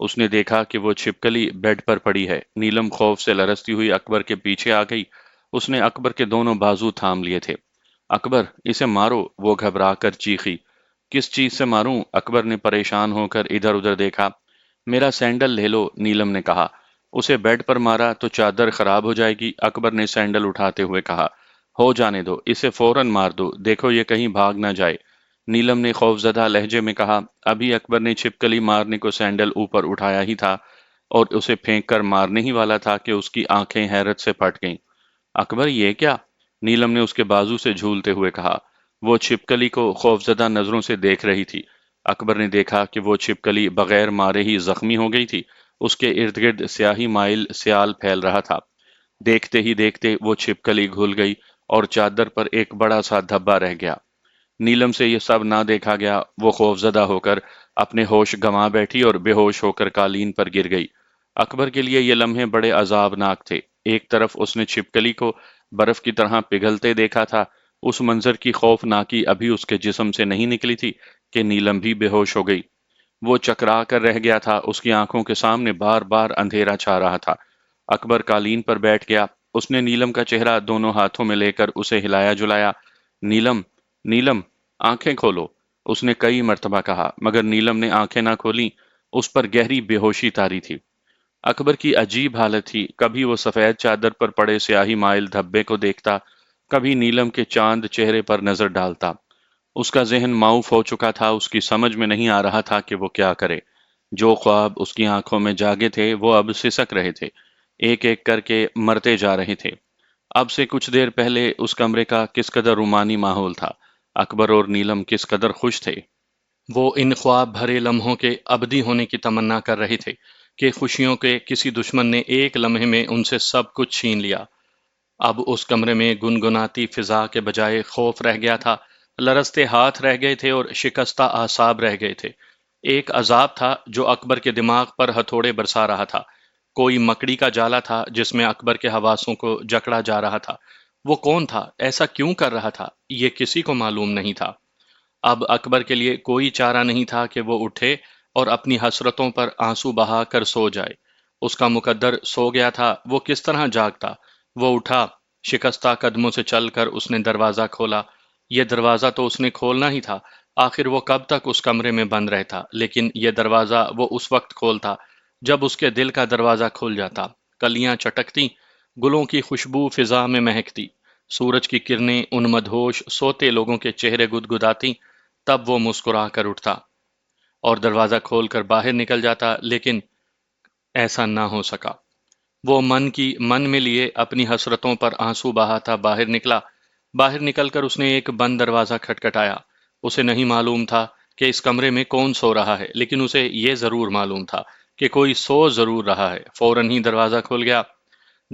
اس نے دیکھا کہ وہ چھپکلی بیڈ پر پڑی ہے۔ نیلم خوف سے لرزتی ہوئی اکبر کے پیچھے آ گئی۔ اس نے اکبر کے دونوں بازو تھام لیے تھے۔ اکبر، اسے مارو، وہ گھبرا کر چیخی۔ کس چیز سے ماروں؟ اکبر نے پریشان ہو کر ادھر ادھر دیکھا۔ میرا سینڈل لے لو، نیلم نے کہا۔ اسے بیڈ پر مارا تو چادر خراب ہو جائے گی، اکبر نے سینڈل اٹھاتے ہوئے کہا۔ ہو جانے دو، اسے فوراً مار دو، دیکھو یہ کہیں بھاگ نہ جائے، نیلم نے خوفزدہ لہجے میں کہا۔ ابھی اکبر نے چھپکلی مارنے کو سینڈل اوپر اٹھایا ہی تھا اور اسے پھینک کر مارنے ہی والا تھا کہ اس کی آنکھیں حیرت سے پھٹ گئیں۔ اکبر، یہ کیا؟ نیلم نے اس کے بازو سے جھولتے ہوئے کہا۔ وہ چھپکلی کو خوفزدہ نظروں سے دیکھ رہی تھی۔ اکبر نے دیکھا کہ وہ چھپکلی بغیر مارے ہی زخمی ہو گئی تھی۔ اس کے ارد گرد سیاہی مائل سیال پھیل رہا تھا۔ دیکھتے ہی دیکھتے وہ چھپکلی گھل گئی اور چادر پر ایک بڑا سا دھبا رہ گیا۔ نیلم سے یہ سب نہ دیکھا گیا۔ وہ خوفزدہ ہو کر اپنے ہوش گنوا بیٹھی اور بے ہوش ہو کر قالین پر گر گئی۔ اکبر کے لیے یہ لمحے بڑے عذابناک تھے۔ ایک طرف اس نے چھپکلی کو برف کی طرح پگھلتے دیکھا تھا۔ اس منظر کی خوفناکی ابھی اس کے جسم سے نہیں نکلی تھی کہ نیلم بھی بے ہوش ہو گئی۔ وہ چکرا کر رہ گیا تھا۔ اس کی آنکھوں کے سامنے بار بار اندھیرا چھا رہا تھا۔ اکبر قالین پر بیٹھ گیا۔ اس نے نیلم کا چہرہ دونوں ہاتھوں میں لے کر اسے ہلایا جلایا۔ نیلم، نیلم، آنکھیں کھولو، اس نے کئی مرتبہ کہا، مگر نیلم نے آنکھیں نہ کھولیں۔ اس پر گہری بے ہوشی طاری تھی۔ اکبر کی عجیب حالت تھی۔ کبھی وہ سفید چادر پر پڑے سیاہی مائل دھبے کو دیکھتا، کبھی نیلم کے چاند چہرے پر نظر ڈالتا۔ اس کا ذہن معاف ہو چکا تھا۔ اس کی سمجھ میں نہیں آ رہا تھا کہ وہ کیا کرے۔ جو خواب اس کی آنکھوں میں جاگے تھے وہ اب سسک رہے تھے، ایک ایک کر کے مرتے جا رہے تھے۔ اب سے کچھ دیر پہلے اس کمرے کا کس قدر رومانی ماحول تھا۔ اکبر اور نیلم کس قدر خوش تھے۔ وہ ان خواب بھرے لمحوں کے ابدی ہونے کی تمنا کر رہے تھے کہ خوشیوں کے کسی دشمن نے ایک لمحے میں ان سے سب کچھ چھین لیا۔ اب اس کمرے میں گنگناتی فضا کے بجائے خوف رہ گیا تھا، لرزتے ہاتھ رہ گئے تھے اور شکستہ اعصاب رہ گئے تھے۔ ایک عذاب تھا جو اکبر کے دماغ پر ہتھوڑے برسا رہا تھا۔ کوئی مکڑی کا جالا تھا جس میں اکبر کے حواسوں کو جکڑا جا رہا تھا۔ وہ کون تھا؟ ایسا کیوں کر رہا تھا؟ یہ کسی کو معلوم نہیں تھا۔ اب اکبر کے لیے کوئی چارہ نہیں تھا کہ وہ اٹھے اور اپنی حسرتوں پر آنسو بہا کر سو جائے۔ اس کا مقدر سو گیا تھا، وہ کس طرح جاگتا؟ وہ اٹھا، شکستہ قدموں سے چل کر اس نے دروازہ کھولا۔ یہ دروازہ تو اس نے کھولنا ہی تھا، آخر وہ کب تک اس کمرے میں بند رہتا؟ لیکن یہ دروازہ وہ اس وقت کھولتا جب اس کے دل کا دروازہ کھل جاتا۔ کلیاں چٹکتی، گلوں کی خوشبو فضا میں مہکتی، سورج کی کرنیں ان مدہوش سوتے لوگوں کے چہرے گدگداتی، تب وہ مسکرا کر اٹھتا اور دروازہ کھول کر باہر نکل جاتا، لیکن ایسا نہ ہو سکا۔ وہ من میں لیے اپنی حسرتوں پر آنسو بہاتا باہر نکلا۔ باہر نکل کر اس نے ایک بند دروازہ کھٹکھٹایا۔ اسے نہیں معلوم تھا کہ اس کمرے میں کون سو رہا ہے، لیکن اسے یہ ضرور معلوم تھا کہ کوئی سو ضرور رہا ہے۔ فوراً ہی دروازہ کھل گیا۔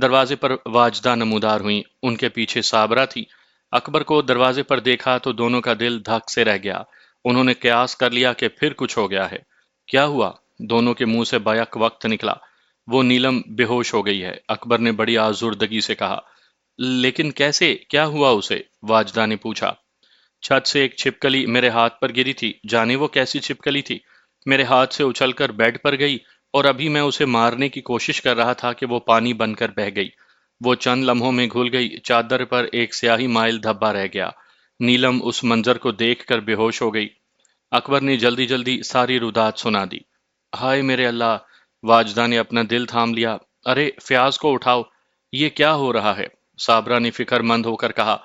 دروازے پر واجدہ نمودار ہوئیں، ان کے پیچھے صابرہ تھی۔ اکبر کو دروازے پر دیکھا تو دونوں کا دل دھک سے رہ گیا۔ انہوں نے قیاس کر لیا کہ پھر کچھ ہو گیا ہے۔ کیا ہوا؟ دونوں کے منہ سے بیک وقت نکلا۔ وہ نیلم بے ہوش ہو گئی ہے، اکبر نے بڑی آزردگی سے کہا۔ لیکن کیسے؟ کیا ہوا اسے؟ واجدہ نے پوچھا۔ چھت سے ایک چھپکلی میرے ہاتھ پر گری تھی، جانے وہ کیسی چھپکلی تھی، میرے ہاتھ سے اچھل کر بیڈ پر گئی اور ابھی میں اسے مارنے کی کوشش کر رہا تھا کہ وہ پانی بن کر بہہ گئی۔ وہ چند لمحوں میں گھل گئی، چادر پر ایک سیاہی مائل دھبا رہ گیا۔ نیلم اس منظر کو دیکھ کر بے ہوش ہو گئی۔ اکبر نے جلدی جلدی ساری رودات سنا دی۔ ہائے میرے اللہ! واجدہ نے اپنا دل تھام لیا۔ ارے فیاض کو اٹھاؤ، یہ کیا ہو رہا ہے؟ صابرہ نے فکر مند ہو کر کہا۔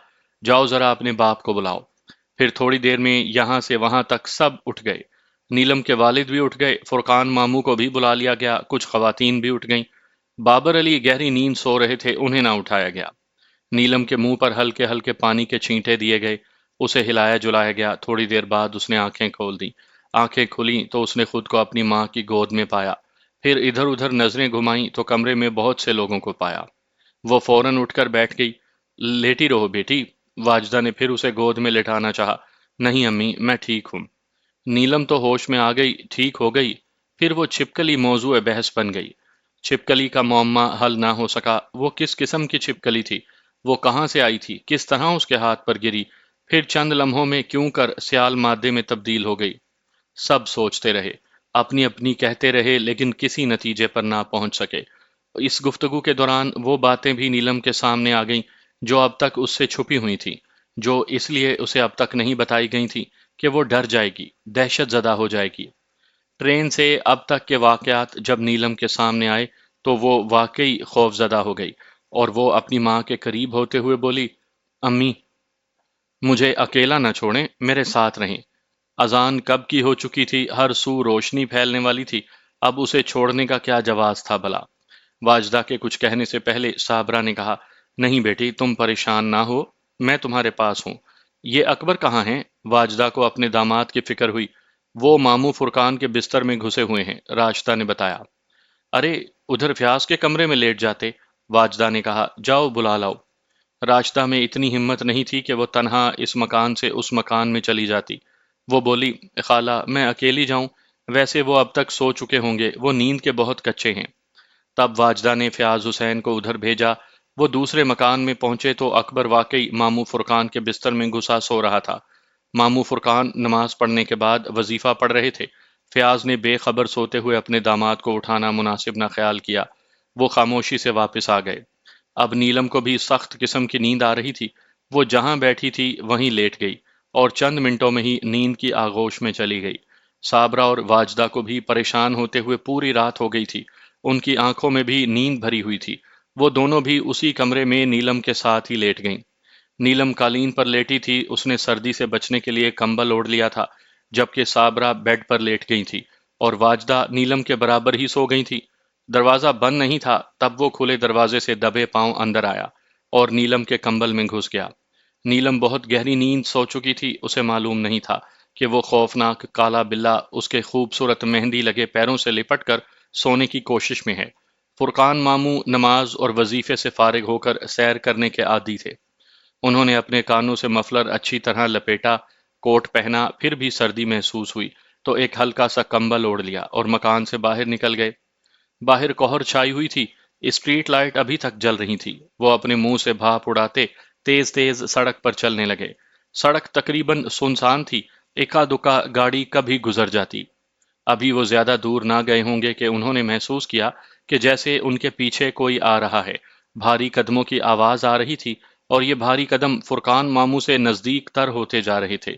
جاؤ ذرا اپنے باپ کو بلاؤ۔ پھر تھوڑی دیر میں یہاں سے وہاں تک سب اٹھ گئے۔ نیلم کے والد بھی اٹھ گئے، فرقان ماموں کو بھی بلا لیا گیا، کچھ خواتین بھی اٹھ گئیں۔ بابر علی گہری نیند سو رہے تھے، انہیں نہ اٹھایا گیا۔ نیلم کے منہ پر ہلکے ہلکے پانی کے چھینٹے دیے گئے، اسے ہلایا جلایا گیا۔ تھوڑی دیر بعد اس نے آنکھیں کھول دیں۔ آنکھیں کھلیں تو اس نے خود کو اپنی ماں کی گود میں پایا۔ پھر ادھر ادھر نظریں گھمائیں تو کمرے میں بہت سے لوگوں کو پایا۔ وہ فوراً اٹھ کر بیٹھ گئی۔ لیٹی رہو بیٹی، واجدہ نے پھر اسے گود میں لٹانا چاہا۔ نہیں امی، میں ٹھیک ہوں۔ نیلم تو ہوش میں آ گئی، ٹھیک ہو گئی۔ پھر وہ چھپکلی موضوع بحث بن گئی۔ چھپکلی کا معمہ حل نہ ہو سکا۔ وہ کس قسم کی چھپکلی تھی؟ وہ کہاں سے آئی تھی؟ کس طرح اس کے ہاتھ پر گری؟ پھر چند لمحوں میں کیوں کر سیال مادے میں تبدیل ہو گئی؟ سب سوچتے رہے۔ اپنی اپنی کہتے رہے لیکن کسی نتیجے پر نہ پہنچ سکے۔ اس گفتگو کے دوران وہ باتیں بھی نیلم کے سامنے آ گئیں جو اب تک اس سے چھپی ہوئی تھیں، جو اس لیے اسے اب تک نہیں بتائی گئی تھیں کہ وہ ڈر جائے گی، دہشت زدہ ہو جائے گی۔ ٹرین سے اب تک کے واقعات جب نیلم کے سامنے آئے تو وہ واقعی خوف زدہ ہو گئی، اور وہ اپنی ماں کے قریب ہوتے ہوئے بولی، امی، مجھے اکیلا نہ چھوڑیں، میرے ساتھ رہیں۔ اذان کب کی ہو چکی تھی، ہر سو روشنی پھیلنے والی تھی، اب اسے چھوڑنے کا کیا جواز تھا بھلا؟ واجدہ کے کچھ کہنے سے پہلے صابرہ نے کہا، نہیں بیٹی، تم پریشان نہ ہو، میں تمہارے پاس ہوں۔ یہ اکبر کہاں ہیں؟ واجدہ کو اپنے داماد کی فکر ہوئی۔ وہ ماموں فرقان کے بستر میں گھسے ہوئے ہیں، راشدہ نے بتایا۔ ارے، ادھر فیاض کے کمرے میں لیٹ جاتے، واجدہ نے کہا، جاؤ بلا لاؤ۔ راشدہ میں اتنی ہمت نہیں تھی کہ وہ تنہا اس مکان سے اس مکان میں چلی جاتی۔ وہ بولی، خالہ، میں اکیلی جاؤں؟ ویسے وہ اب تک سو چکے ہوں گے، وہ نیند کے بہت کچے ہیں۔ تب واجدہ نے فیاض حسین کو ادھر بھیجا۔ وہ دوسرے مکان میں پہنچے تو اکبر واقعی ماموں فرقان کے بستر میں گھسا سو رہا تھا۔ ماموں فرقان نماز پڑھنے کے بعد وظیفہ پڑھ رہے تھے۔ فیاض نے بے خبر سوتے ہوئے اپنے داماد کو اٹھانا مناسب نہ خیال کیا۔ وہ خاموشی سے واپس آ گئے۔ اب نیلم کو بھی سخت قسم کی نیند آ رہی تھی۔ وہ جہاں بیٹھی تھی وہیں لیٹ گئی اور چند منٹوں میں ہی نیند کی آغوش میں چلی گئی۔ صابرہ اور واجدہ کو بھی پریشان ہوتے ہوئے پوری رات ہو گئی تھی۔ ان کی آنکھوں میں بھی نیند بھری ہوئی تھی۔ وہ دونوں بھی اسی کمرے میں نیلم کے ساتھ ہی لیٹ گئیں۔ نیلم قالین پر لیٹی تھی، اس نے سردی سے بچنے کے لیے کمبل اوڑھ لیا تھا، جبکہ صابرہ بیڈ پر لیٹ گئی تھی اور واجدہ نیلم کے برابر ہی سو گئی تھی۔ دروازہ بند نہیں تھا، تب وہ کھلے دروازے سے دبے پاؤں اندر آیا اور نیلم کے کمبل میں گھس گیا۔ نیلم بہت گہری نیند سو چکی تھی، اسے معلوم نہیں تھا کہ وہ خوفناک کالا بلّا اس کے خوبصورت مہندی لگے پیروں سے لپٹ کر سونے کی کوشش میں ہے۔ فرقان ماموں نماز اور وظیفے سے فارغ ہو کر سیر کرنے کے عادی تھے۔ انہوں نے اپنے کانوں سے مفلر اچھی طرح لپیٹا، کوٹ پہنا، پھر بھی سردی محسوس ہوئی تو ایک ہلکا سا کمبل اوڑھ لیا اور مکان سے باہر نکل گئے۔ باہر کوہر چھائی ہوئی تھی، اسٹریٹ لائٹ ابھی تک جل رہی تھی۔ وہ اپنے منہ سے بھاپ اڑاتے تیز تیز سڑک پر چلنے لگے۔ سڑک تقریباً سنسان تھی، اکا دکا گاڑی کبھی گزر جاتی۔ ابھی وہ زیادہ دور نہ گئے ہوں گے کہ انہوں نے محسوس کیا کہ جیسے ان کے پیچھے کوئی آ رہا ہے۔ بھاری قدموں کی آواز آ رہی تھی اور یہ بھاری قدم فرقان ماموں سے نزدیک تر ہوتے جا رہے تھے۔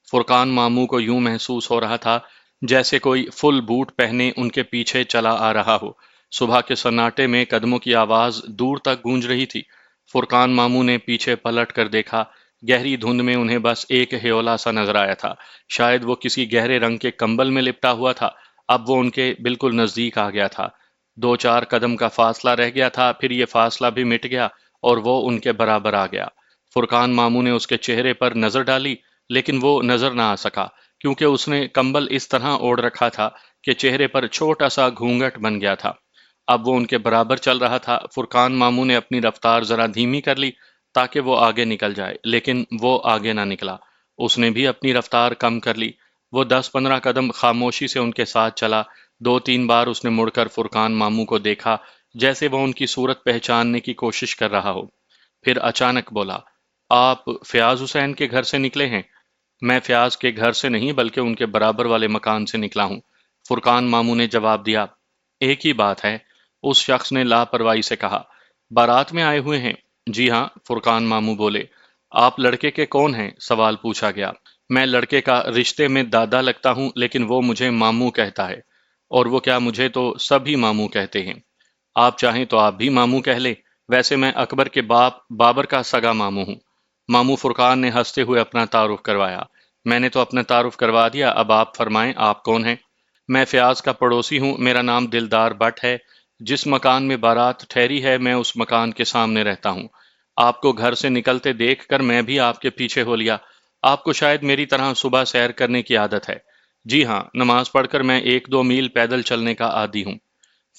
فرقان ماموں کو یوں محسوس ہو رہا تھا جیسے کوئی فل بوٹ پہنے ان کے پیچھے چلا آ رہا ہو۔ صبح کے سناٹے میں قدموں کی آواز دور تک گونج رہی تھی۔ فرقان ماموں نے پیچھے پلٹ کر دیکھا۔ گہری دھند میں انہیں بس ایک ہیولا سا نظر آیا تھا، شاید وہ کسی گہرے رنگ کے کمبل میں لپٹا ہوا تھا۔ اب وہ ان کے بالکل نزدیک آ گیا تھا۔ دو چار قدم کا فاصلہ رہ گیا تھا، پھر یہ فاصلہ بھی مٹ گیا اور وہ ان کے برابر آ گیا۔ فرقان ماموں نے اس کے چہرے پر نظر ڈالی، لیکن وہ نظر نہ آ سکا، کیونکہ اس نے کمبل اس طرح اوڑھ رکھا تھا کہ چہرے پر چھوٹا سا گھونگھٹ بن گیا تھا۔ اب وہ ان کے برابر چل رہا تھا۔ فرقان ماموں نے اپنی رفتار ذرا دھیمی کر لی تاکہ وہ آگے نکل جائے، لیکن وہ آگے نہ نکلا۔ اس نے بھی اپنی رفتار کم کر لی۔ وہ 10-15 قدم خاموشی سے ان کے ساتھ چلا۔ 2-3 بار اس نے مڑ کر فرقان ماموں کو دیکھا، جیسے وہ ان کی صورت پہچاننے کی کوشش کر رہا ہو۔ پھر اچانک بولا، آپ فیاض حسین کے گھر سے نکلے ہیں؟ میں فیاض کے گھر سے نہیں بلکہ ان کے برابر والے مکان سے نکلا ہوں، فرقان ماموں نے جواب دیا۔ ایک ہی بات ہے، اس شخص نے لاپرواہی سے کہا۔ بارات میں آئے ہوئے ہیں؟ جی ہاں، فرقان ماموں بولے۔ آپ لڑکے کے کون ہیں؟ سوال پوچھا گیا۔ میں لڑکے کا رشتے میں دادا لگتا ہوں، لیکن وہ مجھے ماموں کہتا ہے۔ اور وہ کیا، مجھے تو سبھی ماموں کہتے ہیں۔ آپ چاہیں تو آپ بھی ماموں کہہ لیں، ویسے میں اکبر کے باپ بابر کا سگا ماموں ہوں۔ ماموں فرقان نے ہنستے ہوئے اپنا تعارف کروایا۔ میں نے تو اپنا تعارف کروا دیا، اب آپ فرمائیں آپ کون ہیں؟ میں فیاض کا پڑوسی ہوں، میرا نام دلدار بٹ ہے۔ جس مکان میں بارات ٹھہری ہے میں اس مکان کے سامنے رہتا ہوں۔ آپ کو گھر سے نکلتے دیکھ کر میں بھی آپ کے پیچھے ہو لیا۔ آپ کو شاید میری طرح صبح سیر کرنے کی عادت ہے۔ جی ہاں، نماز پڑھ کر میں 1-2 میل پیدل چلنے کا عادی ہوں۔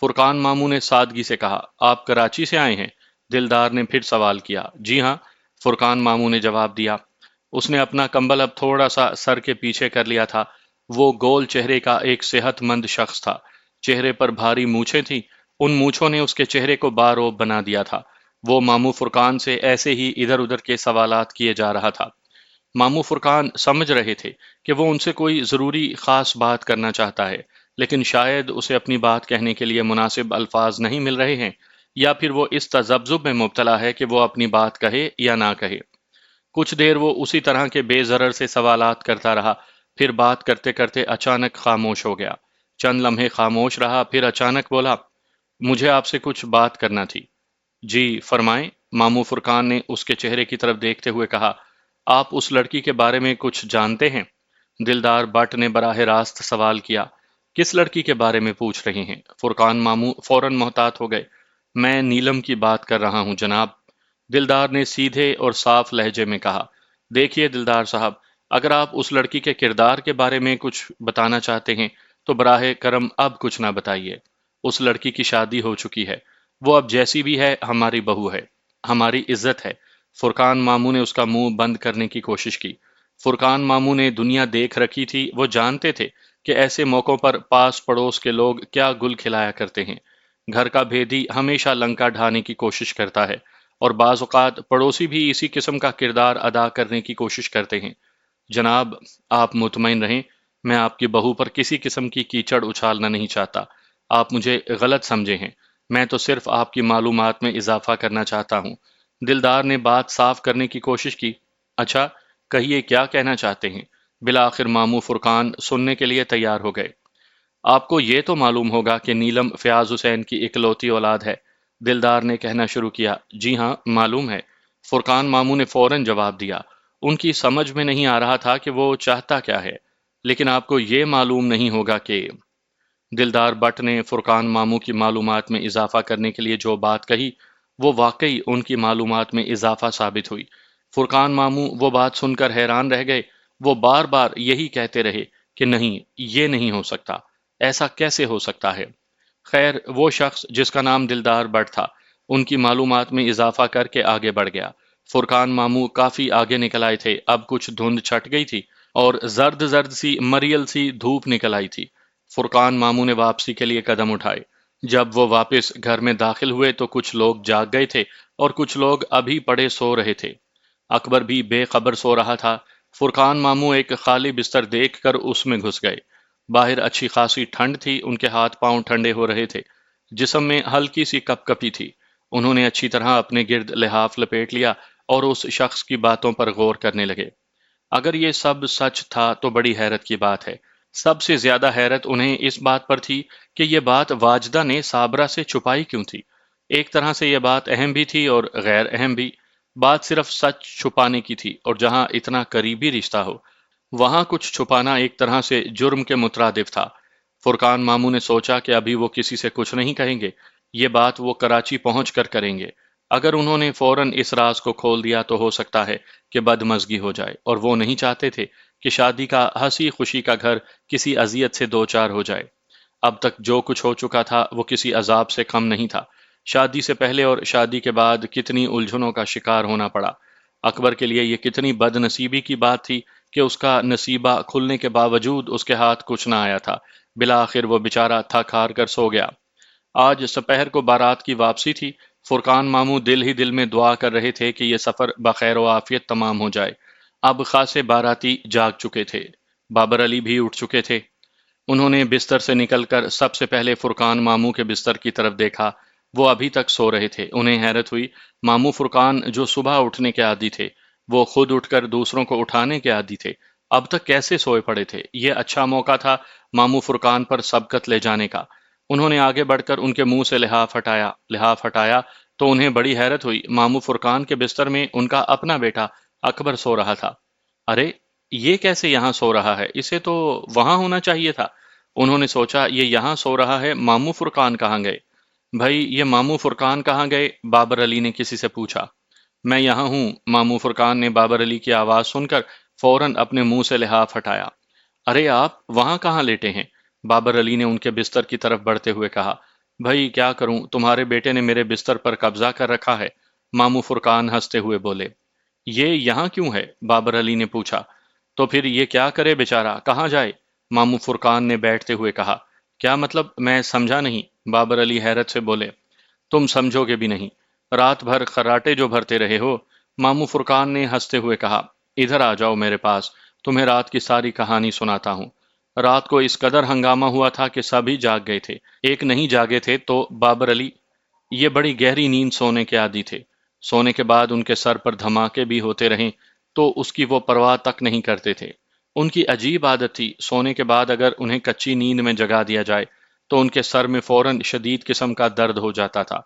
فرقان ماموں نے سادگی سے کہا، آپ کراچی سے آئے ہیں؟ دلدار نے پھر سوال کیا۔ جی ہاں، فرقان ماموں نے جواب دیا۔ اس نے اپنا کمبل اب تھوڑا سا سر کے پیچھے کر لیا تھا۔ وہ گول چہرے کا ایک صحت مند شخص تھا۔ چہرے پر بھاری مونچھیں تھیں، ان مونچھوں نے اس کے چہرے کو باروب بنا دیا تھا۔ وہ ماموں فرقان سے ایسے ہی ادھر ادھر کے سوالات کیے جا رہا تھا۔ ماموں فرقان سمجھ رہے تھے کہ وہ ان سے کوئی ضروری خاص بات کرنا چاہتا ہے، لیکن شاید اسے اپنی بات کہنے کے لیے مناسب الفاظ نہیں مل رہے ہیں، یا پھر وہ اس تذبذب میں مبتلا ہے کہ وہ اپنی بات کہے یا نہ کہے۔ کچھ دیر وہ اسی طرح کے بے ضرر سے سوالات کرتا رہا، پھر بات کرتے کرتے اچانک خاموش ہو گیا۔ چند لمحے خاموش رہا، پھر اچانک بولا، مجھے آپ سے کچھ بات کرنا تھی۔ جی فرمائیں، ماموں فرقان نے اس کے چہرے کی طرف دیکھتے ہوئے کہا۔ آپ اس لڑکی کے بارے میں کچھ جانتے ہیں؟ دلدار بٹ نے براہ راست سوال کیا۔ کس لڑکی کے بارے میں پوچھ رہے ہیں؟ فرقان ماموں فوراً محتاط ہو گئے۔ میں نیلم کی بات کر رہا ہوں جناب، دلدار نے سیدھے اور صاف لہجے میں کہا۔ دیکھیے دلدار صاحب، اگر آپ اس لڑکی کے کردار کے بارے میں کچھ بتانا چاہتے ہیں تو براہ کرم اب کچھ نہ بتائیے۔ اس لڑکی کی شادی ہو چکی ہے، وہ اب جیسی بھی ہے ہماری بہو ہے، ہماری عزت ہے۔ فرقان ماموں نے اس کا منہ بند کرنے کی کوشش کی۔ فرقان ماموں نے دنیا دیکھ رکھی تھی، وہ جانتے تھے کہ ایسے موقعوں پر پاس پڑوس کے لوگ کیا گل کھلایا کرتے ہیں۔ گھر کا بھیدی ہمیشہ لنکا ڈھانے کی کوشش کرتا ہے، اور بعض اوقات پڑوسی بھی اسی قسم کا کردار ادا کرنے کی کوشش کرتے ہیں۔ جناب، آپ مطمئن رہیں، میں آپ کی بہو پر کسی قسم کی کیچڑ اچھالنا نہیں چاہتا۔ آپ مجھے غلط سمجھے ہیں، میں تو صرف آپ کی معلومات میں اضافہ کرنا چاہتا ہوں۔ دلدار نے بات صاف کرنے کی کوشش کی۔ اچھا، کہیے کیا کہنا چاہتے ہیں؟ بالآخر ماموں فرقان سننے کے لیے تیار ہو گئے۔ آپ کو یہ تو معلوم ہوگا کہ نیلم فیاض حسین کی اکلوتی اولاد ہے، دلدار نے کہنا شروع کیا۔ جی ہاں، معلوم ہے، فرقان ماموں نے فوراً جواب دیا۔ ان کی سمجھ میں نہیں آ رہا تھا کہ وہ چاہتا کیا ہے، لیکن آپ کو یہ معلوم نہیں ہوگا کہ دلدار بٹ نے فرقان ماموں کی معلومات میں اضافہ کرنے کے لیے جو بات کہی، وہ واقعی ان کی معلومات میں اضافہ ثابت ہوئی۔ فرقان ماموں وہ بات سن کر حیران رہ گئے، وہ بار بار یہی کہتے رہے کہ نہیں، یہ نہیں ہو سکتا، ایسا کیسے ہو سکتا ہے؟ خیر، وہ شخص جس کا نام دلدار بٹ تھا، ان کی معلومات میں اضافہ کر کے آگے بڑھ گیا۔ فرقان ماموں کافی آگے نکل آئے تھے، اب کچھ دھند چھٹ گئی تھی اور زرد زرد سی مریل سی دھوپ نکل آئی تھی۔ فرقان ماموں نے واپسی کے لیے قدم اٹھائے۔ جب وہ واپس گھر میں داخل ہوئے تو کچھ لوگ جاگ گئے تھے اور کچھ لوگ ابھی پڑے سو رہے تھے۔ اکبر بھی بے خبر سو رہا تھا۔ فرقان ماموں ایک خالی بستر دیکھ کر اس میں گھس گئے۔ باہر اچھی خاصی ٹھنڈ تھی، ان کے ہاتھ پاؤں ٹھنڈے ہو رہے تھے، جسم میں ہلکی سی کپ کپی تھی۔ انہوں نے اچھی طرح اپنے گرد لحاف لپیٹ لیا اور اس شخص کی باتوں پر غور کرنے لگے۔ اگر یہ سب سچ تھا تو بڑی حیرت کی بات ہے۔ سب سے زیادہ حیرت انہیں اس بات پر تھی کہ یہ بات واجدہ نے صابرہ سے چھپائی کیوں تھی۔ ایک طرح سے یہ بات اہم بھی تھی اور غیر اہم بھی۔ بات صرف سچ چھپانے کی تھی، اور جہاں اتنا قریبی رشتہ ہو وہاں کچھ چھپانا ایک طرح سے جرم کے مترادف تھا۔ فرقان ماموں نے سوچا کہ ابھی وہ کسی سے کچھ نہیں کہیں گے، یہ بات وہ کراچی پہنچ کر کریں گے۔ اگر انہوں نے فوراً اس راز کو کھول دیا تو ہو سکتا ہے کہ بدمزگی ہو جائے، اور وہ نہیں چاہتے تھے کہ شادی کا ہنسی خوشی کا گھر کسی اذیت سے دوچار ہو جائے۔ اب تک جو کچھ ہو چکا تھا وہ کسی عذاب سے کم نہیں تھا۔ شادی سے پہلے اور شادی کے بعد کتنی الجھنوں کا شکار ہونا پڑا۔ اکبر کے لیے یہ کتنی بد نصیبی کی بات تھی کہ اس کا نصیبہ کھلنے کے باوجود اس کے ہاتھ کچھ نہ آیا تھا۔ بالآخر وہ بیچارہ تھک ہار کر سو گیا۔ آج سپہر کو بارات کی واپسی تھی۔ فرقان ماموں دل ہی دل میں دعا کر رہے تھے کہ یہ سفر بخیر و عافیت تمام ہو جائے۔ اب خاصے باراتی جاگ چکے تھے، بابر علی بھی اٹھ چکے تھے۔ انہوں نے بستر سے نکل کر سب سے پہلے فرقان ماموں کے بستر کی طرف دیکھا۔ وہ ابھی تک سو رہے تھے۔ انہیں حیرت ہوئی، ماموں فرقان جو صبح اٹھنے کے عادی تھے، وہ خود اٹھ کر دوسروں کو اٹھانے کے عادی تھے، اب تک کیسے سوئے پڑے تھے؟ یہ اچھا موقع تھا ماموں فرقان پر سبقت لے جانے کا۔ انہوں نے آگے بڑھ کر ان کے منہ سے لحاف ہٹایا تو انہیں بڑی حیرت ہوئی، ماموں فرقان کے بستر میں ان کا اپنا بیٹا اکبر سو رہا تھا۔ ارے، یہ کیسے یہاں سو رہا ہے؟ اسے تو وہاں ہونا چاہیے تھا۔ انہوں نے سوچا، یہ یہاں سو رہا ہے، ماموں فرقان کہاں گئے؟ بھائی، یہ ماموں فرقان کہاں گئے؟ بابر علی نے کسی سے پوچھا۔ میں یہاں ہوں، ماموں فرقان نے بابر علی کی آواز سن کر فوراً اپنے منہ سے لحاف ہٹایا۔ ارے، آپ وہاں کہاں لیٹے ہیں؟ بابر علی نے ان کے بستر کی طرف بڑھتے ہوئے کہا۔ بھائی کیا کروں، تمہارے بیٹے نے میرے بستر پر قبضہ کر رکھا ہے، ماموں فرقان ہنستے ہوئے بولے۔ یہ یہاں کیوں ہے؟ بابر علی نے پوچھا۔ تو پھر یہ کیا کرے بیچارہ، کہاں جائے؟ ماموں فرقان نے بیٹھتے ہوئے کہا۔ کیا مطلب؟ میں سمجھا نہیں، بابر علی حیرت سے بولے۔ تم سمجھو گے بھی نہیں، رات بھر خراٹے جو بھرتے رہے ہو، ماموں فرقان نے ہنستے ہوئے کہا۔ ادھر آ جاؤ میرے پاس، تمہیں رات کی ساری کہانی سناتا ہوں۔ رات کو اس قدر ہنگامہ ہوا تھا کہ سبھی جاگ گئے تھے، ایک نہیں جاگے تھے تو بابر علی۔ یہ بڑی گہری نیند سونے کے عادی تھے۔ سونے کے بعد ان کے سر پر دھماکے بھی ہوتے رہیں تو اس کی وہ پرواہ تک نہیں کرتے تھے۔ ان کی عجیب عادت تھی، سونے کے بعد اگر انہیں کچی نیند میں جگا دیا جائے تو ان کے سر میں فوراً شدید قسم کا درد ہو جاتا تھا۔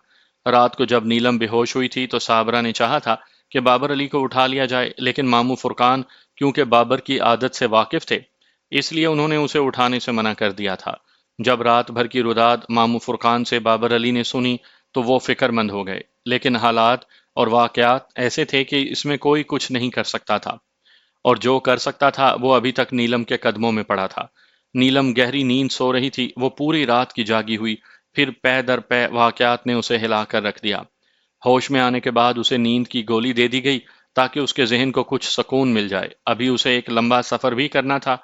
رات کو جب نیلم بے ہوش ہوئی تھی تو صابرہ نے چاہا تھا کہ بابر علی کو اٹھا لیا جائے، لیکن ماموں فرقان کیونکہ بابر کی عادت سے واقف تھے، اس لیے انہوں نے اسے اٹھانے سے منع کر دیا تھا۔ جب رات بھر کی روداد ماموں فرقان سے بابر علی نے سنی تو وہ فکر مند ہو گئے، لیکن حالات اور واقعات ایسے تھے کہ اس میں کوئی کچھ نہیں کر سکتا تھا، اور جو کر سکتا تھا وہ ابھی تک نیلم کے قدموں میں پڑا تھا۔ نیلم گہری نیند سو رہی تھی، وہ پوری رات کی جاگی ہوئی، پھر پے در پے واقعات نے اسے ہلا کر رکھ دیا۔ ہوش میں آنے کے بعد اسے نیند کی گولی دے دی گئی تاکہ اس کے ذہن کو کچھ سکون مل جائے، ابھی اسے ایک لمبا سفر بھی کرنا تھا۔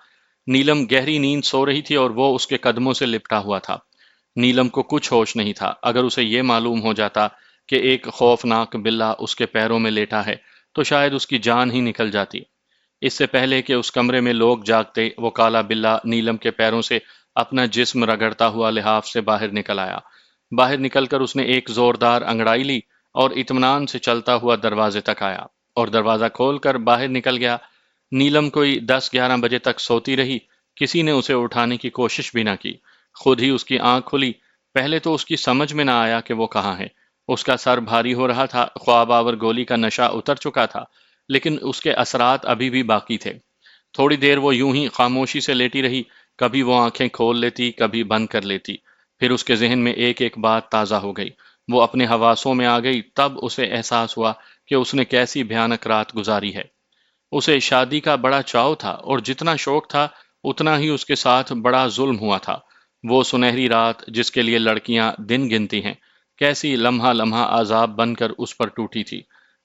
نیلم گہری نیند سو رہی تھی اور وہ اس کے قدموں سے لپٹا ہوا تھا۔ نیلم کو کچھ ہوش نہیں تھا، اگر اسے یہ معلوم ہو جاتا کہ ایک خوفناک بلّا اس کے پیروں میں لیٹا ہے تو شاید اس کی جان ہی نکل جاتی۔ اس سے پہلے کہ اس کمرے میں لوگ جاگتے، وہ کالا بلّا نیلم کے پیروں سے اپنا جسم رگڑتا ہوا لحاف سے باہر نکل آیا۔ باہر نکل کر اس نے ایک زوردار انگڑائی لی اور اطمینان سے چلتا ہوا دروازے تک آیا اور دروازہ کھول کر باہر نکل گیا۔ نیلم کوئی 10-11 بجے تک سوتی رہی، کسی نے اسے اٹھانے کی کوشش بھی نہ کی۔ خود ہی اس کی آنکھ کھلی، پہلے تو اس کی سمجھ میں نہ آیا کہ وہ کہاں ہے۔ اس کا سر بھاری ہو رہا تھا، خواب آور گولی کا نشہ اتر چکا تھا، لیکن اس کے اثرات ابھی بھی باقی تھے۔ تھوڑی دیر وہ یوں ہی خاموشی سے لیٹی رہی، کبھی وہ آنکھیں کھول لیتی، کبھی بند کر لیتی، پھر اس کے ذہن میں ایک ایک بات تازہ ہو گئی، وہ اپنے حواسوں میں آ گئی، تب اسے احساس ہوا کہ اس نے کیسی بھیانک رات گزاری ہے۔ اسے شادی کا بڑا چاؤ تھا اور جتنا شوق تھا اتنا ہی اس کے ساتھ بڑا ظلم ہوا تھا۔ وہ سنہری رات جس کے لیے لڑکیاں دن گنتی ہیں، کیسی لمحہ لمحہ عذاب بن کر اس پر ٹوٹی تھی۔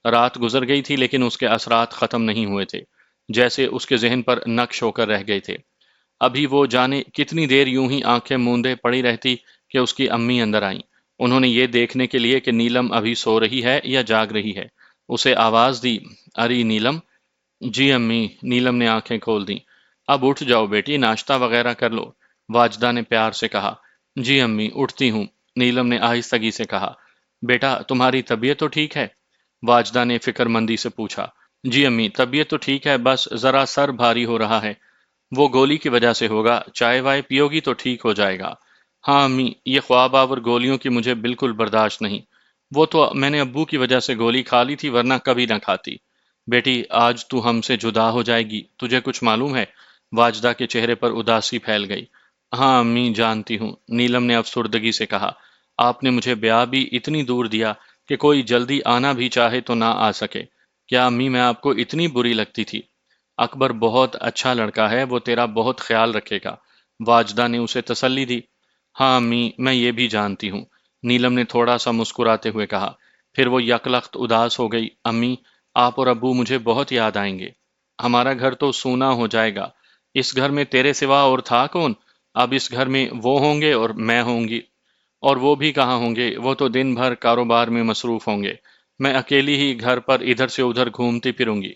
رات گزر گئی تھی لیکن اس کے اثرات ختم نہیں ہوئے تھے، جیسے اس کے ذہن پر نقش ہو کر رہ گئے تھے۔ ابھی وہ جانے کتنی دیر یوں ہی آنکھیں موندے پڑی رہتی کہ اس کی امی اندر آئیں۔ انہوں نے یہ دیکھنے کے لیے کہ نیلم ابھی سو رہی ہے یا جاگ رہی ہے، اسے آواز دی، اری نیلم۔ جی امی، نیلم نے آنکھیں کھول دیں۔ اب اٹھ جاؤ بیٹی، ناشتہ وغیرہ کر لو، واجدہ نے پیار سے کہا۔ جی امی، اٹھتی ہوں، نیلم نے آہستگی سے کہا۔ بیٹا تمہاری طبیعت تو ٹھیک ہے؟ واجدہ نے فکر مندی سے پوچھا۔ جی امی، طبیعت تو ٹھیک ہے، بس ذرا سر بھاری ہو رہا ہے۔ وہ گولی کی وجہ سے ہوگا، چائے وائے پیو گی تو ٹھیک ہو جائے گا۔ ہاں امی، یہ خواب آور گولیوں کی مجھے بالکل برداشت نہیں۔ وہ تو میں نے ابو کی وجہ سے گولی کھا لی تھی ورنہ کبھی نہ کھاتی۔ بیٹی آج تو ہم سے جدا ہو جائے گی، تجھے کچھ معلوم ہے؟ واجدہ کے چہرے پر اداسی پھیل گئی۔ ہاں امی جانتی ہوں، نیلم نے افسردگی سے کہا۔ آپ نے مجھے بیاہ بھی اتنی دور دیا کہ کوئی جلدی آنا بھی چاہے تو نہ آ سکے۔ کیا امی میں آپ کو اتنی بری لگتی تھی؟ اکبر بہت اچھا لڑکا ہے، وہ تیرا بہت خیال رکھے گا، واجدہ نے اسے تسلی دی۔ ہاں امی میں یہ بھی جانتی ہوں، نیلم نے تھوڑا سا مسکراتے ہوئے کہا۔ پھر وہ یکلخت اداس ہو گئی۔ امی آپ اور ابو مجھے بہت یاد آئیں گے، ہمارا گھر تو سونا ہو جائے گا، اس گھر میں تیرے سوا اور تھا کون؟ اب اس گھر میں وہ ہوں گے اور میں ہوں گی، اور وہ بھی کہاں ہوں گے، وہ تو دن بھر کاروبار میں مصروف ہوں گے، میں اکیلی ہی گھر پر ادھر سے ادھر گھومتی پھروں گی۔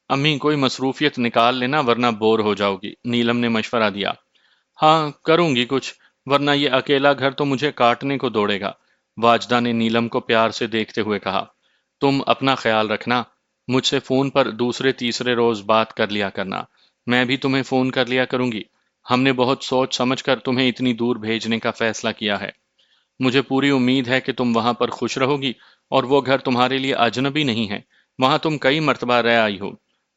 امی کوئی مصروفیت نکال لینا ورنہ بور ہو جاؤ گی، نیلم نے مشورہ دیا۔ ہاں کروں گی کچھ، ورنہ یہ اکیلا گھر تو مجھے کاٹنے کو دوڑے گا، واجدہ نے نیلم کو پیار سے دیکھتے ہوئے کہا۔ تم اپنا خیال رکھنا، مجھ سے فون پر دوسرے تیسرے روز بات کر لیا کرنا، میں بھی تمہیں فون کر لیا کروں گی۔ ہم نے بہت سوچ سمجھ کر تمہیں اتنی دور بھیجنے کا فیصلہ کیا ہے۔ مجھے پوری امید ہے کہ تم وہاں پر خوش رہو گی اور وہ گھر تمہارے لیے اجنبی نہیں ہے، وہاں تم کئی مرتبہ رہ آئی ہو۔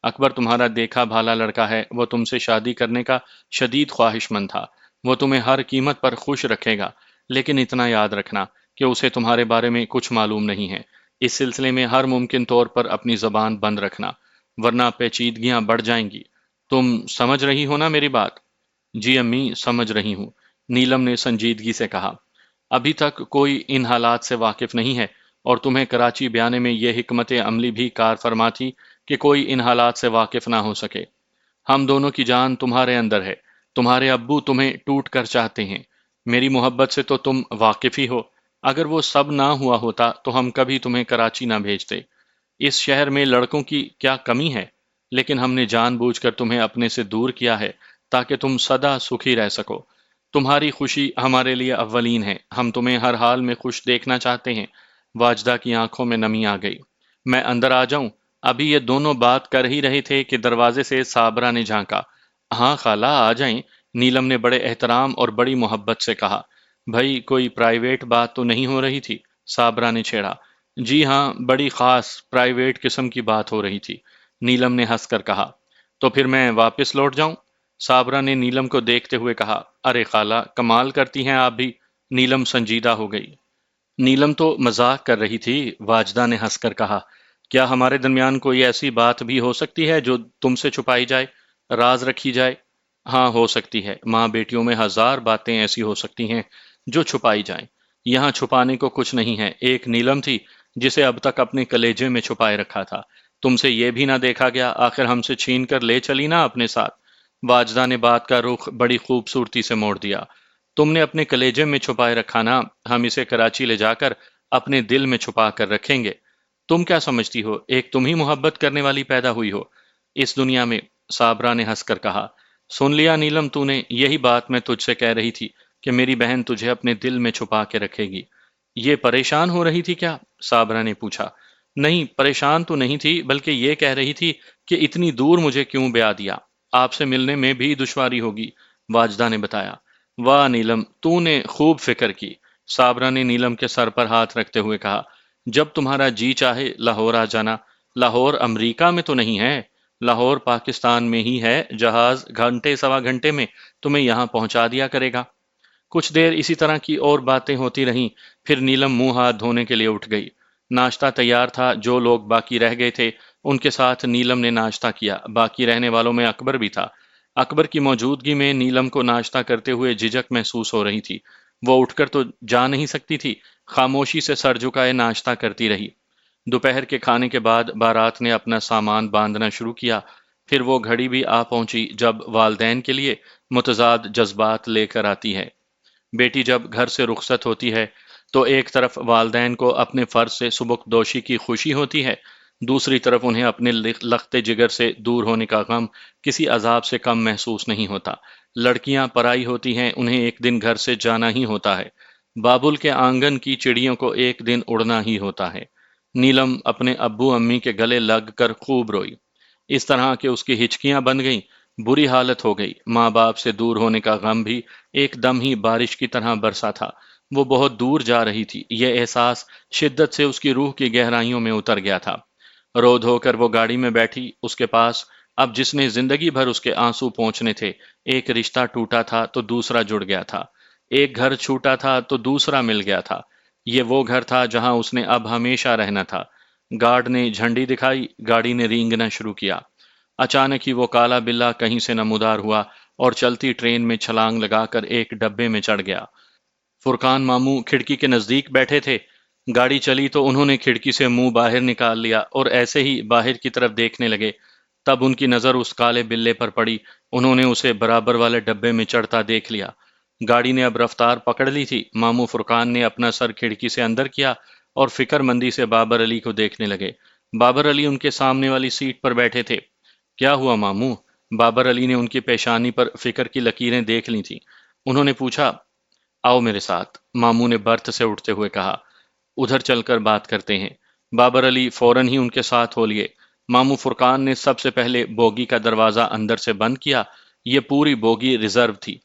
اکبر تمہارا دیکھا بھالا لڑکا ہے، وہ تم سے شادی کرنے کا شدید خواہش مند تھا، وہ تمہیں ہر قیمت پر خوش رکھے گا، لیکن اتنا یاد رکھنا کہ اسے تمہارے بارے میں کچھ معلوم نہیں ہے۔ اس سلسلے میں ہر ممکن طور پر اپنی زبان بند رکھنا، ورنہ پیچیدگیاں بڑھ جائیں گی۔ تم سمجھ رہی ہو نا میری بات؟ جی امی سمجھ رہی ہوں، نیلم نے سنجیدگی سے کہا۔ ابھی تک کوئی ان حالات سے واقف نہیں ہے اور تمہیں کراچی بیانے میں یہ حکمت عملی بھی کار فرما تھی کہ کوئی ان حالات سے واقف نہ ہو سکے۔ ہم دونوں کی جان تمہارے اندر ہے، تمہارے ابو تمہیں ٹوٹ کر چاہتے ہیں، میری محبت سے تو تم واقف ہی ہو، اگر وہ سب نہ ہوا ہوتا تو ہم کبھی تمہیں کراچی نہ بھیجتے۔ اس شہر میں لڑکوں کی کیا کمی ہے، لیکن ہم نے جان بوجھ کر تمہیں اپنے سے دور کیا ہے تاکہ تم سدا سکھی رہ سکو۔ تمہاری خوشی ہمارے لیے اولین ہے، ہم تمہیں ہر حال میں خوش دیکھنا چاہتے ہیں۔ واجدہ کی آنکھوں میں نمی آ گئی۔ میں اندر آ جاؤں؟ ابھی یہ دونوں بات کر ہی رہے تھے کہ دروازے سے صابرہ نے جھانکا۔ ہاں خالہ، آ جائیں، نیلم نے بڑے احترام اور بڑی محبت سے کہا۔ بھائی کوئی پرائیویٹ بات تو نہیں ہو رہی تھی؟ صابرہ نے چھیڑا۔ جی ہاں، بڑی خاص پرائیویٹ قسم کی بات ہو رہی تھی، نیلم نے ہنس کر کہا۔ تو پھر میں واپس لوٹ جاؤں؟ صابرہ نے نیلم کو دیکھتے ہوئے کہا۔ ارے خالہ، کمال کرتی ہیں آپ بھی۔ نیلم سنجیدہ ہو گئی۔ نیلم تو مذاق کر رہی تھی، واجدہ نے ہنس کر کہا۔ کیا ہمارے درمیان کوئی ایسی بات بھی ہو سکتی ہے جو تم سے چھپائی جائے، راز رکھی جائے؟ ہاں ہو سکتی ہے، ماں بیٹیوں میں ہزار باتیں ایسی ہو سکتی ہیں جو چھپائی جائیں۔ یہاں چھپانے کو کچھ نہیں ہے۔ ایک نیلم تھی جسے اب تک اپنے کلیجے میں چھپائے رکھا تھا، تم سے یہ بھی نہ دیکھا گیا، آخر ہم سے چھین کر لے چلی نا اپنے ساتھ۔ واجدہ نے بات کا رخ بڑی خوبصورتی سے موڑ دیا۔ تم نے اپنے کلیجے میں چھپائے رکھا نا، ہم اسے کراچی لے جا کر اپنے دل میں چھپا کر رکھیں گے۔ تم کیا سمجھتی ہو ایک تم ہی محبت کرنے والی پیدا ہوئی ہو اس دنیا میں؟ صابرہ نے ہنس کر کہا۔ سن لیا نیلم تو نے، یہی بات میں تجھ سے کہہ رہی تھی کہ میری بہن تجھے اپنے دل میں چھپا کے رکھے گی۔ یہ پریشان ہو رہی تھی کیا؟ صابرہ نے پوچھا۔ نہیں، پریشان تو نہیں تھی، بلکہ یہ کہہ رہی تھی کہ اتنی دور مجھے کیوں بیاہ دیا، آپ سے ملنے میں بھی دشواری ہوگی، واجدہ نے بتایا۔ واہ نیلم، تو نے خوب فکر کی، صابرہ نے نیلم کے سر پر ہاتھ رکھتے ہوئے کہا۔ جب تمہارا جی چاہے لاہور آ جانا۔ لاہور امریکہ میں تو نہیں ہے، لاہور پاکستان میں ہی ہے، جہاز گھنٹے سوا گھنٹے میں تمہیں یہاں پہنچا دیا کرے گا۔ کچھ دیر اسی طرح کی اور باتیں ہوتی رہیں، پھر نیلم منہ ہاتھ دھونے کے لیے اٹھ گئی۔ ناشتہ تیار تھا، جو لوگ باقی رہ گئے تھے ان کے ساتھ نیلم نے ناشتہ کیا۔ باقی رہنے والوں میں اکبر بھی تھا۔ اکبر کی موجودگی میں نیلم کو ناشتہ کرتے ہوئے جھجک محسوس ہو رہی تھی۔ وہ اٹھ کر تو جا نہیں سکتی تھی، خاموشی سے سر جھکائے ناشتہ کرتی رہی۔ دوپہر کے کھانے کے بعد بارات نے اپنا سامان باندھنا شروع کیا۔ پھر وہ گھڑی بھی آ پہنچی جب والدین کے لیے متضاد جذبات لے کر آتی ہے۔ بیٹی جب گھر سے رخصت ہوتی ہے تو ایک طرف والدین کو اپنے فرض سے سبکدوشی کی خوشی ہوتی ہے، دوسری طرف انہیں اپنے لخت جگر سے دور ہونے کا غم کسی عذاب سے کم محسوس نہیں ہوتا۔ لڑکیاں پرائی ہوتی ہیں، انہیں ایک دن گھر سے جانا ہی ہوتا ہے۔ بابل کے آنگن کی چڑیوں کو ایک دن اڑنا ہی ہوتا ہے۔ نیلم اپنے ابو امی کے گلے لگ کر خوب روئی، اس طرح کہ اس کی ہچکیاں بن گئیں۔ بری حالت ہو گئی۔ ماں باپ سے دور ہونے کا غم بھی ایک دم ہی بارش کی طرح برسا تھا۔ وہ بہت دور جا رہی تھی، یہ احساس شدت سے اس کی روح کی گہرائیوں میں اتر گیا تھا۔ رو دھو کر وہ گاڑی میں بیٹھی۔ اس کے پاس اب جس نے زندگی بھر اس کے آنسو پونچھنے تھے، ایک رشتہ ٹوٹا تھا تو دوسرا جڑ گیا تھا، ایک گھر چھوٹا تھا تو دوسرا مل گیا تھا۔ یہ وہ گھر تھا جہاں اس نے اب ہمیشہ رہنا تھا۔ گارڈ نے جھنڈی دکھائی، گاڑی نے رینگنا شروع کیا۔ اچانک ہی وہ کالا بلہ کہیں سے نمودار ہوا اور چلتی ٹرین میں چھلانگ لگا کر ایک ڈبے میں چڑھ گیا۔ فرقان ماموں کھڑکی کے نزدیک بیٹھے تھے۔ گاڑی چلی تو انہوں نے کھڑکی سے منہ باہر نکال لیا اور ایسے ہی باہر کی طرف دیکھنے لگے۔ تب ان کی نظر اس کالے بلے پر پڑی۔ انہوں نے اسے برابر والے ڈبے میں چڑھتا دیکھ لیا۔ گاڑی نے اب رفتار پکڑ لی تھی۔ ماموں فرقان نے اپنا سر کھڑکی سے اندر کیا اور فکر مندی سے بابر علی کو دیکھنے لگے۔ بابر علی ان کے سامنے والی سیٹ پر بیٹھے تھے۔ کیا ہوا ماموں؟ بابر علی نے ان کی پیشانی پر فکر کی لکیریں دیکھ لی تھیں۔ انہوں نے پوچھا۔ آؤ میرے ساتھ، ماموں نے برتھ سے اٹھتے ہوئے کہا۔ ادھر چل کر بات کرتے ہیں۔ بابر علی فوراً ہی ان کے ساتھ ہو لیے۔ ماموں فرقان نے سب سے پہلے بوگی کا دروازہ اندر سے بند کیا۔ یہ پوری بوگی ریزرو تھی،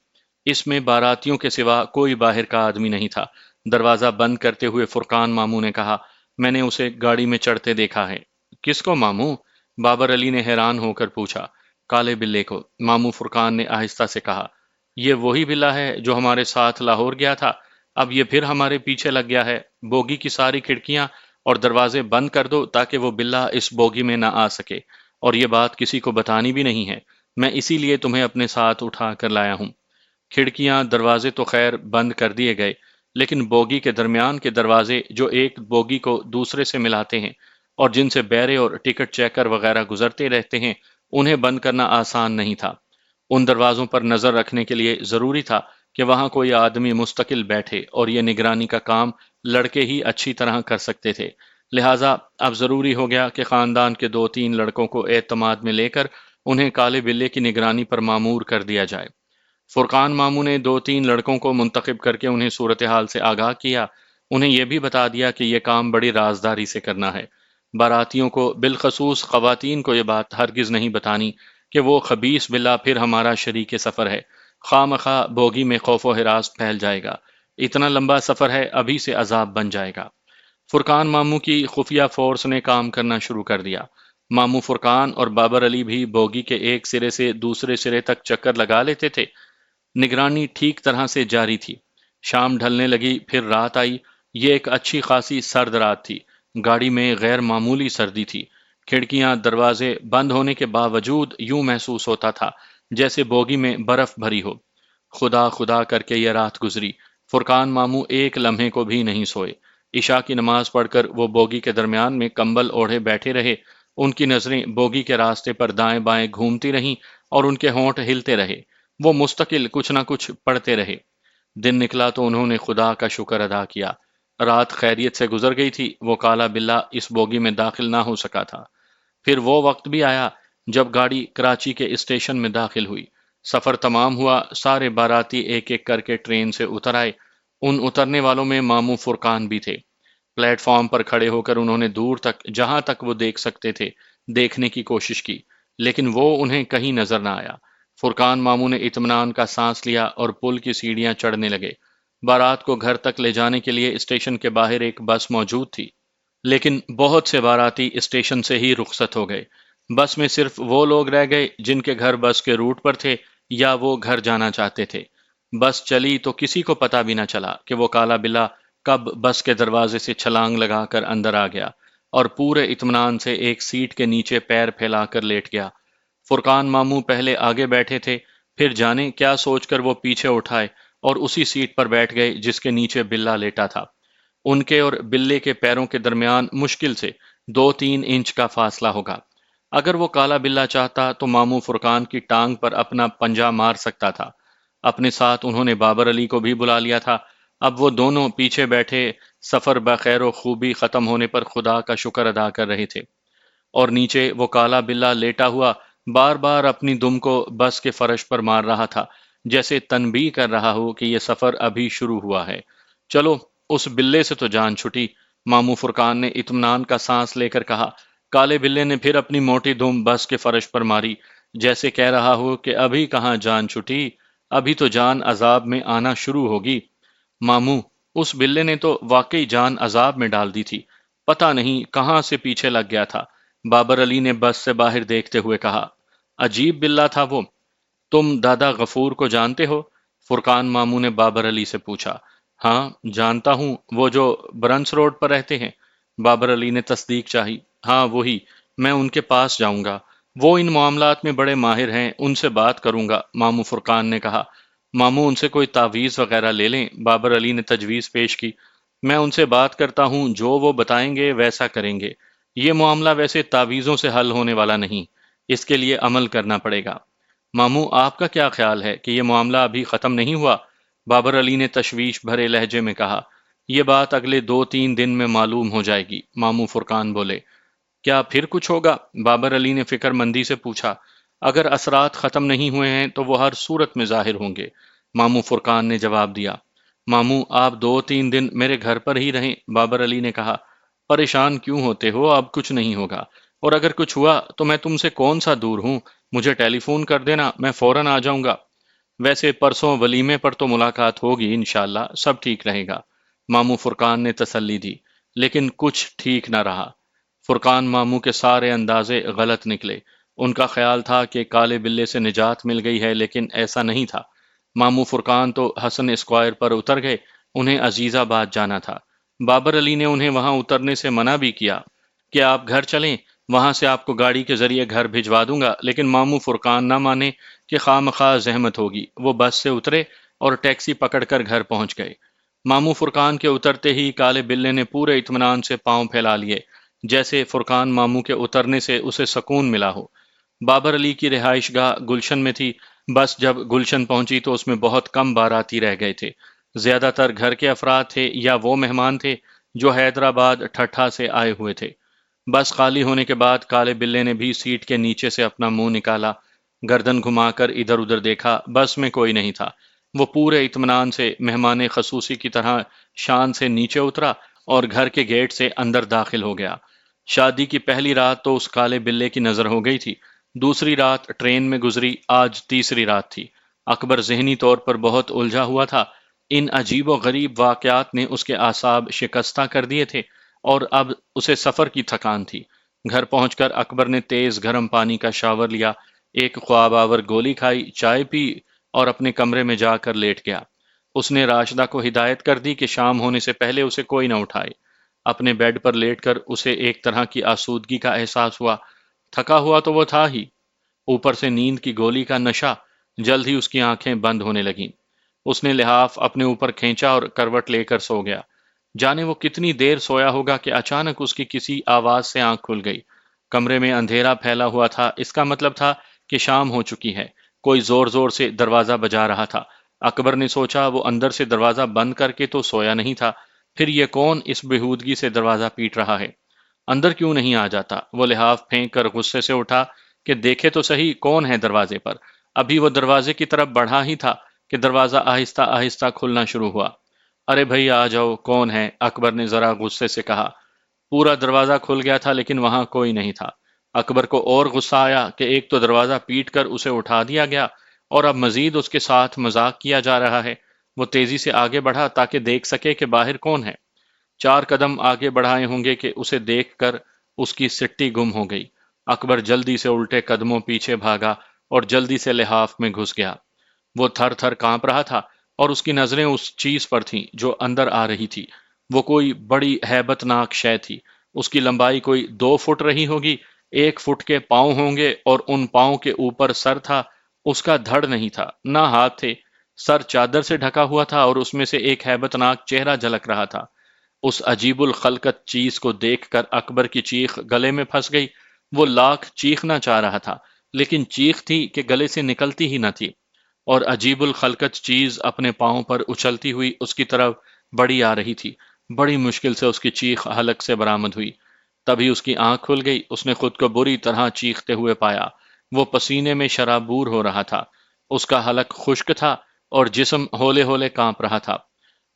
اس میں باراتیوں کے سوا کوئی باہر کا آدمی نہیں تھا۔ دروازہ بند کرتے ہوئے فرقان ماموں نے کہا، میں نے اسے گاڑی میں چڑھتے دیکھا ہے۔ کس کو ماموں؟ بابر علی نے حیران ہو کر پوچھا۔ کالے بلے کو، ماموں فرقان نے آہستہ سے کہا۔ یہ وہی بلا ہے جو ہمارے ساتھ لاہور گیا تھا، اب یہ پھر ہمارے پیچھے لگ گیا ہے۔ بوگی کی ساری کھڑکیاں اور دروازے بند کر دو تاکہ وہ بلا اس بوگی میں نہ آ سکے، اور یہ بات کسی کو بتانی بھی نہیں ہے۔ میں اسی لیے تمہیں اپنے ساتھ اٹھا کر لایا ہوں۔ کھڑکیاں دروازے تو خیر بند کر دیے گئے، لیکن بوگی کے درمیان کے دروازے جو ایک بوگی کو دوسرے سے ملاتے ہیں اور جن سے بیرے اور ٹکٹ چیکر وغیرہ گزرتے رہتے ہیں، انہیں بند کرنا آسان نہیں تھا۔ ان دروازوں پر نظر رکھنے کے لیے ضروری تھا کہ وہاں کوئی آدمی مستقل بیٹھے، اور یہ نگرانی کا کام لڑکے ہی اچھی طرح کر سکتے تھے۔ لہٰذا اب ضروری ہو گیا کہ خاندان کے 2-3 لڑکوں کو اعتماد میں لے کر انہیں کالے بلے کی نگرانی پر مامور کر دیا جائے۔ فرقان ماموں نے 2-3 لڑکوں کو منتخب کر کے انہیں صورتحال سے آگاہ کیا، انہیں یہ بھی بتا دیا کہ یہ کام بڑی رازداری سے کرنا ہے۔ باراتیوں کو، بالخصوص خواتین کو، یہ بات ہرگز نہیں بتانی کہ وہ خبیث بلا پھر ہمارا شریک سفر ہے، خواہ مخواہ بوگی میں خوف و ہراس پھیل جائے گا، اتنا لمبا سفر ہے، ابھی سے عذاب بن جائے گا۔ فرقان ماموں کی خفیہ فورس نے کام کرنا شروع کر دیا۔ ماموں فرقان اور بابر علی بھی بوگی کے ایک سرے سے دوسرے سرے تک چکر لگا لیتے تھے۔ نگرانی ٹھیک طرح سے جاری تھی۔ شام ڈھلنے لگی، پھر رات آئی۔ یہ ایک اچھی خاصی سرد رات تھی۔ گاڑی میں غیر معمولی سردی تھی۔ کھڑکیاں، دروازے بند ہونے کے باوجود یوں محسوس ہوتا تھا جیسے بوگی میں برف بھری ہو۔ خدا خدا کر کے یہ رات گزری۔ فرقان ماموں ایک لمحے کو بھی نہیں سوئے۔ عشاء کی نماز پڑھ کر وہ بوگی کے درمیان میں کمبل اوڑھے بیٹھے رہے۔ ان کی نظریں بوگی کے راستے پر دائیں بائیں گھومتی رہیں اور ان کے ہونٹ ہلتے رہے۔ وہ مستقل کچھ نہ کچھ پڑھتے رہے۔ دن نکلا تو انہوں نے خدا کا شکر ادا کیا۔ رات خیریت سے گزر گئی تھی، وہ کالا بلہ اس بوگی میں داخل نہ ہو سکا تھا۔ پھر وہ وقت بھی آیا جب گاڑی کراچی کے اسٹیشن میں داخل ہوئی۔ سفر تمام ہوا، سارے باراتی ایک ایک کر کے ٹرین سے اتر آئے۔ ان اترنے والوں میں ماموں فرقان بھی تھے۔ پلیٹ فارم پر کھڑے ہو کر انہوں نے دور تک، جہاں تک وہ دیکھ سکتے تھے، دیکھنے کی کوشش کی، لیکن وہ انہیں کہیں نظر نہ آیا۔ فرقان ماموں نے اطمینان کا سانس لیا اور پل کی سیڑھیاں چڑھنے لگے۔ بارات کو گھر تک لے جانے کے لیے اسٹیشن کے باہر ایک بس موجود تھی، لیکن بہت سے باراتی اسٹیشن سے ہی رخصت ہو گئے۔ بس میں صرف وہ لوگ رہ گئے جن کے گھر بس کے روٹ پر تھے یا وہ گھر جانا چاہتے تھے۔ بس چلی تو کسی کو پتہ بھی نہ چلا کہ وہ کالا بلہ کب بس کے دروازے سے چھلانگ لگا کر اندر آ گیا اور پورے اطمینان سے ایک سیٹ کے نیچے پیر پھیلا کر لیٹ گیا۔ فرقان ماموں پہلے آگے بیٹھے تھے، پھر جانے کیا سوچ کر وہ پیچھے اٹھائے اور اسی سیٹ پر بیٹھ گئے جس کے نیچے بلہ لیٹا تھا۔ ان کے اور بلے کے پیروں کے درمیان مشکل سے 2-3 انچ کا فاصلہ ہوگا۔ اگر وہ کالا بلہ چاہتا تو ماموں فرقان کی ٹانگ پر اپنا پنجہ مار سکتا تھا۔ اپنے ساتھ انہوں نے بابر علی کو بھی بلا لیا تھا۔ اب وہ دونوں پیچھے بیٹھے سفر بخیر و خوبی ختم ہونے پر خدا کا شکر ادا کر رہے تھے، اور نیچے وہ کالا بلہ لیٹا ہوا بار بار اپنی دم کو بس کے فرش پر مار رہا تھا، جیسے تنبیہ کر رہا ہو کہ یہ سفر ابھی شروع ہوا ہے۔ چلو، اس بلے سے تو جان چھٹی، ماموں فرقان نے اطمینان کا سانس لے کر کہا۔ کالے بلے نے پھر اپنی موٹی دم بس کے فرش پر ماری، جیسے کہہ رہا ہو کہ ابھی کہاں جان چھٹی، ابھی تو جان عذاب میں آنا شروع ہوگی۔ ماموں، اس بلے نے تو واقعی جان عذاب میں ڈال دی تھی، پتہ نہیں کہاں سے پیچھے لگ گیا تھا۔ بابر علی نے بس سے باہر دیکھتے ہوئے کہا۔ عجیب بلہ تھا وہ۔ تم دادا غفور کو جانتے ہو؟ فرقان ماموں نے بابر علی سے پوچھا۔ ہاں جانتا ہوں، وہ جو برنس روڈ پر رہتے ہیں۔ بابر علی نے تصدیق چاہی۔ ہاں وہی، میں ان کے پاس جاؤں گا، وہ ان معاملات میں بڑے ماہر ہیں، ان سے بات کروں گا، ماموں فرقان نے کہا۔ ماموں ان سے کوئی تعویذ وغیرہ لے لیں، بابر علی نے تجویز پیش کی۔ میں ان سے بات کرتا ہوں، جو وہ بتائیں گے ویسا کریں گے۔ یہ معاملہ ویسے تعویذوں سے حل ہونے والا نہیں، اس کے لیے عمل کرنا پڑے گا۔ ماموں، آپ کا کیا خیال ہے کہ یہ معاملہ ابھی ختم نہیں ہوا؟ بابر علی نے تشویش بھرے لہجے میں کہا۔ یہ بات اگلے 2-3 دن میں معلوم ہو جائے گی، ماموں فرقان بولے۔ کیا پھر کچھ ہوگا؟ بابر علی نے فکر مندی سے پوچھا۔ اگر اثرات ختم نہیں ہوئے ہیں تو وہ ہر صورت میں ظاہر ہوں گے، ماموں فرقان نے جواب دیا۔ ماموں، آپ 2-3 دن میرے گھر پر ہی رہیں، بابر علی نے کہا۔ پریشان کیوں ہوتے ہو؟ اب کچھ نہیں ہوگا، اور اگر کچھ ہوا تو میں تم سے کون سا دور ہوں، مجھے ٹیلی فون کر دینا، میں فوراً آ جاؤں گا۔ ویسے پرسوں ولیمے پر تو ملاقات ہوگی انشاءاللہ، سب ٹھیک رہے گا، ماموں فرقان نے تسلی دی۔ لیکن کچھ ٹھیک نہ رہا۔ فرقان ماموں کے سارے اندازے غلط نکلے۔ ان کا خیال تھا کہ کالے بلے سے نجات مل گئی ہے، لیکن ایسا نہیں تھا۔ ماموں فرقان تو حسن اسکوائر پر اتر گئے، انہیں عزیز آباد جانا تھا۔ بابر علی نے انہیں وہاں اترنے سے منع بھی کیا کہ آپ گھر چلیں، وہاں سے آپ کو گاڑی کے ذریعے گھر بھجوا دوں گا، لیکن ماموں فرقان نہ مانے کہ خواہ مخواہ زحمت ہوگی۔ وہ بس سے اترے اور ٹیکسی پکڑ کر گھر پہنچ گئے۔ ماموں فرقان کے اترتے ہی کالے بلے نے پورے اطمینان سے پاؤں پھیلا لیے، جیسے فرقان ماموں کے اترنے سے اسے سکون ملا ہو۔ بابر علی کی رہائش گاہ گلشن میں تھی۔ بس جب گلشن پہنچی تو اس میں بہت کم باراتی رہ گئے تھے۔ زیادہ تر گھر کے افراد تھے یا وہ مہمان تھے جو حیدرآباد ٹھٹھا سے آئے ہوئے تھے۔ بس خالی ہونے کے بعد کالے بلے نے بھی سیٹ کے نیچے سے اپنا منہ نکالا، گردن گھما کر ادھر ادھر دیکھا، بس میں کوئی نہیں تھا۔ وہ پورے اطمینان سے مہمان خصوصی کی طرح شان سے نیچے اترا اور گھر کے گیٹ سے اندر داخل ہو گیا۔ شادی کی پہلی رات تو اس کالے بلے کی نظر ہو گئی تھی، دوسری رات ٹرین میں گزری، آج تیسری رات تھی۔ اکبر ذہنی طور پر بہت الجھا ہوا تھا۔ ان عجیب و غریب واقعات نے اس کے اعصاب شکستہ کر دیے تھے اور اب اسے سفر کی تھکان تھی۔ گھر پہنچ کر اکبر نے تیز گرم پانی کا شاور لیا، ایک خواب آور گولی کھائی، چائے پی اور اپنے کمرے میں جا کر لیٹ گیا۔ اس نے راشدہ کو ہدایت کر دی کہ شام ہونے سے پہلے اسے کوئی نہ اٹھائے۔ اپنے بیڈ پر لیٹ کر اسے ایک طرح کی آسودگی کا احساس ہوا۔ تھکا ہوا تو وہ تھا ہی، اوپر سے نیند کی گولی کا نشہ۔ جلد ہی اس کی آنکھیں بند ہونے لگیں۔ اس نے لحاف اپنے اوپر کھینچا اور کروٹ لے کر سو گیا۔ جانے وہ کتنی دیر سویا ہوگا کہ اچانک اس کی کسی آواز سے آنکھ کھل گئی۔ کمرے میں اندھیرا پھیلا ہوا تھا، اس کا مطلب تھا کہ شام ہو چکی ہے۔ کوئی زور زور سے دروازہ بجا رہا تھا۔ اکبر نے سوچا وہ اندر سے دروازہ بند کر کے تو سویا نہیں تھا، پھر یہ کون اس بےہودگی سے دروازہ پیٹ رہا ہے؟ اندر کیوں نہیں آ جاتا؟ وہ لحاف پھینک کر غصے سے اٹھا کہ دیکھے تو صحیح کون ہے دروازے پر۔ ابھی وہ دروازے کی طرف بڑھا ہی تھا کہ دروازہ آہستہ آہستہ کھلنا شروع ہوا۔ ارے بھائی آ جاؤ، کون ہے؟ اکبر نے ذرا غصے سے کہا۔ پورا دروازہ کھل گیا تھا لیکن وہاں کوئی نہیں تھا۔ اکبر کو اور غصہ آیا کہ ایک تو دروازہ پیٹ کر اسے اٹھا دیا گیا اور اب مزید اس کے ساتھ مذاق کیا جا رہا ہے۔ وہ تیزی سے آگے بڑھا تاکہ دیکھ سکے کہ باہر کون ہے۔ 4 قدم آگے بڑھائے ہوں گے کہ اسے دیکھ کر اس کی سٹی گم ہو گئی۔ اکبر جلدی سے الٹے قدموں پیچھے بھاگا اور جلدی سے لحاف میں گھس گیا۔ وہ تھر تھر کانپ رہا تھا اور اس کی نظریں اس چیز پر تھیں جو اندر آ رہی تھی۔ وہ کوئی بڑی ہیبت ناک شے تھی۔ اس کی لمبائی کوئی 2 فٹ رہی ہوگی، 1 فٹ کے پاؤں ہوں گے اور ان پاؤں کے اوپر سر تھا۔ اس کا دھڑ نہیں تھا، نہ ہاتھ تھے۔ سر چادر سے ڈھکا ہوا تھا اور اس میں سے ایک ہیبت ناک چہرہ جھلک رہا تھا۔ اس عجیب الخلقت چیز کو دیکھ کر اکبر کی چیخ گلے میں پھنس گئی۔ وہ لاکھ چیخنا چاہ رہا تھا لیکن چیخ تھی کہ گلے سے نکلتی ہی نہ تھی، اور عجیب الخلقت چیز اپنے پاؤں پر اچھلتی ہوئی اس کی طرف بڑی آ رہی تھی۔ بڑی مشکل سے اس کی چیخ حلق سے برآمد ہوئی۔ تبھی اس کی آنکھ کھل گئی۔ اس نے خود کو بری طرح چیختے ہوئے پایا۔ وہ پسینے میں شرابور ہو رہا تھا، اس کا حلق خشک تھا اور جسم ہولے ہولے کانپ رہا تھا۔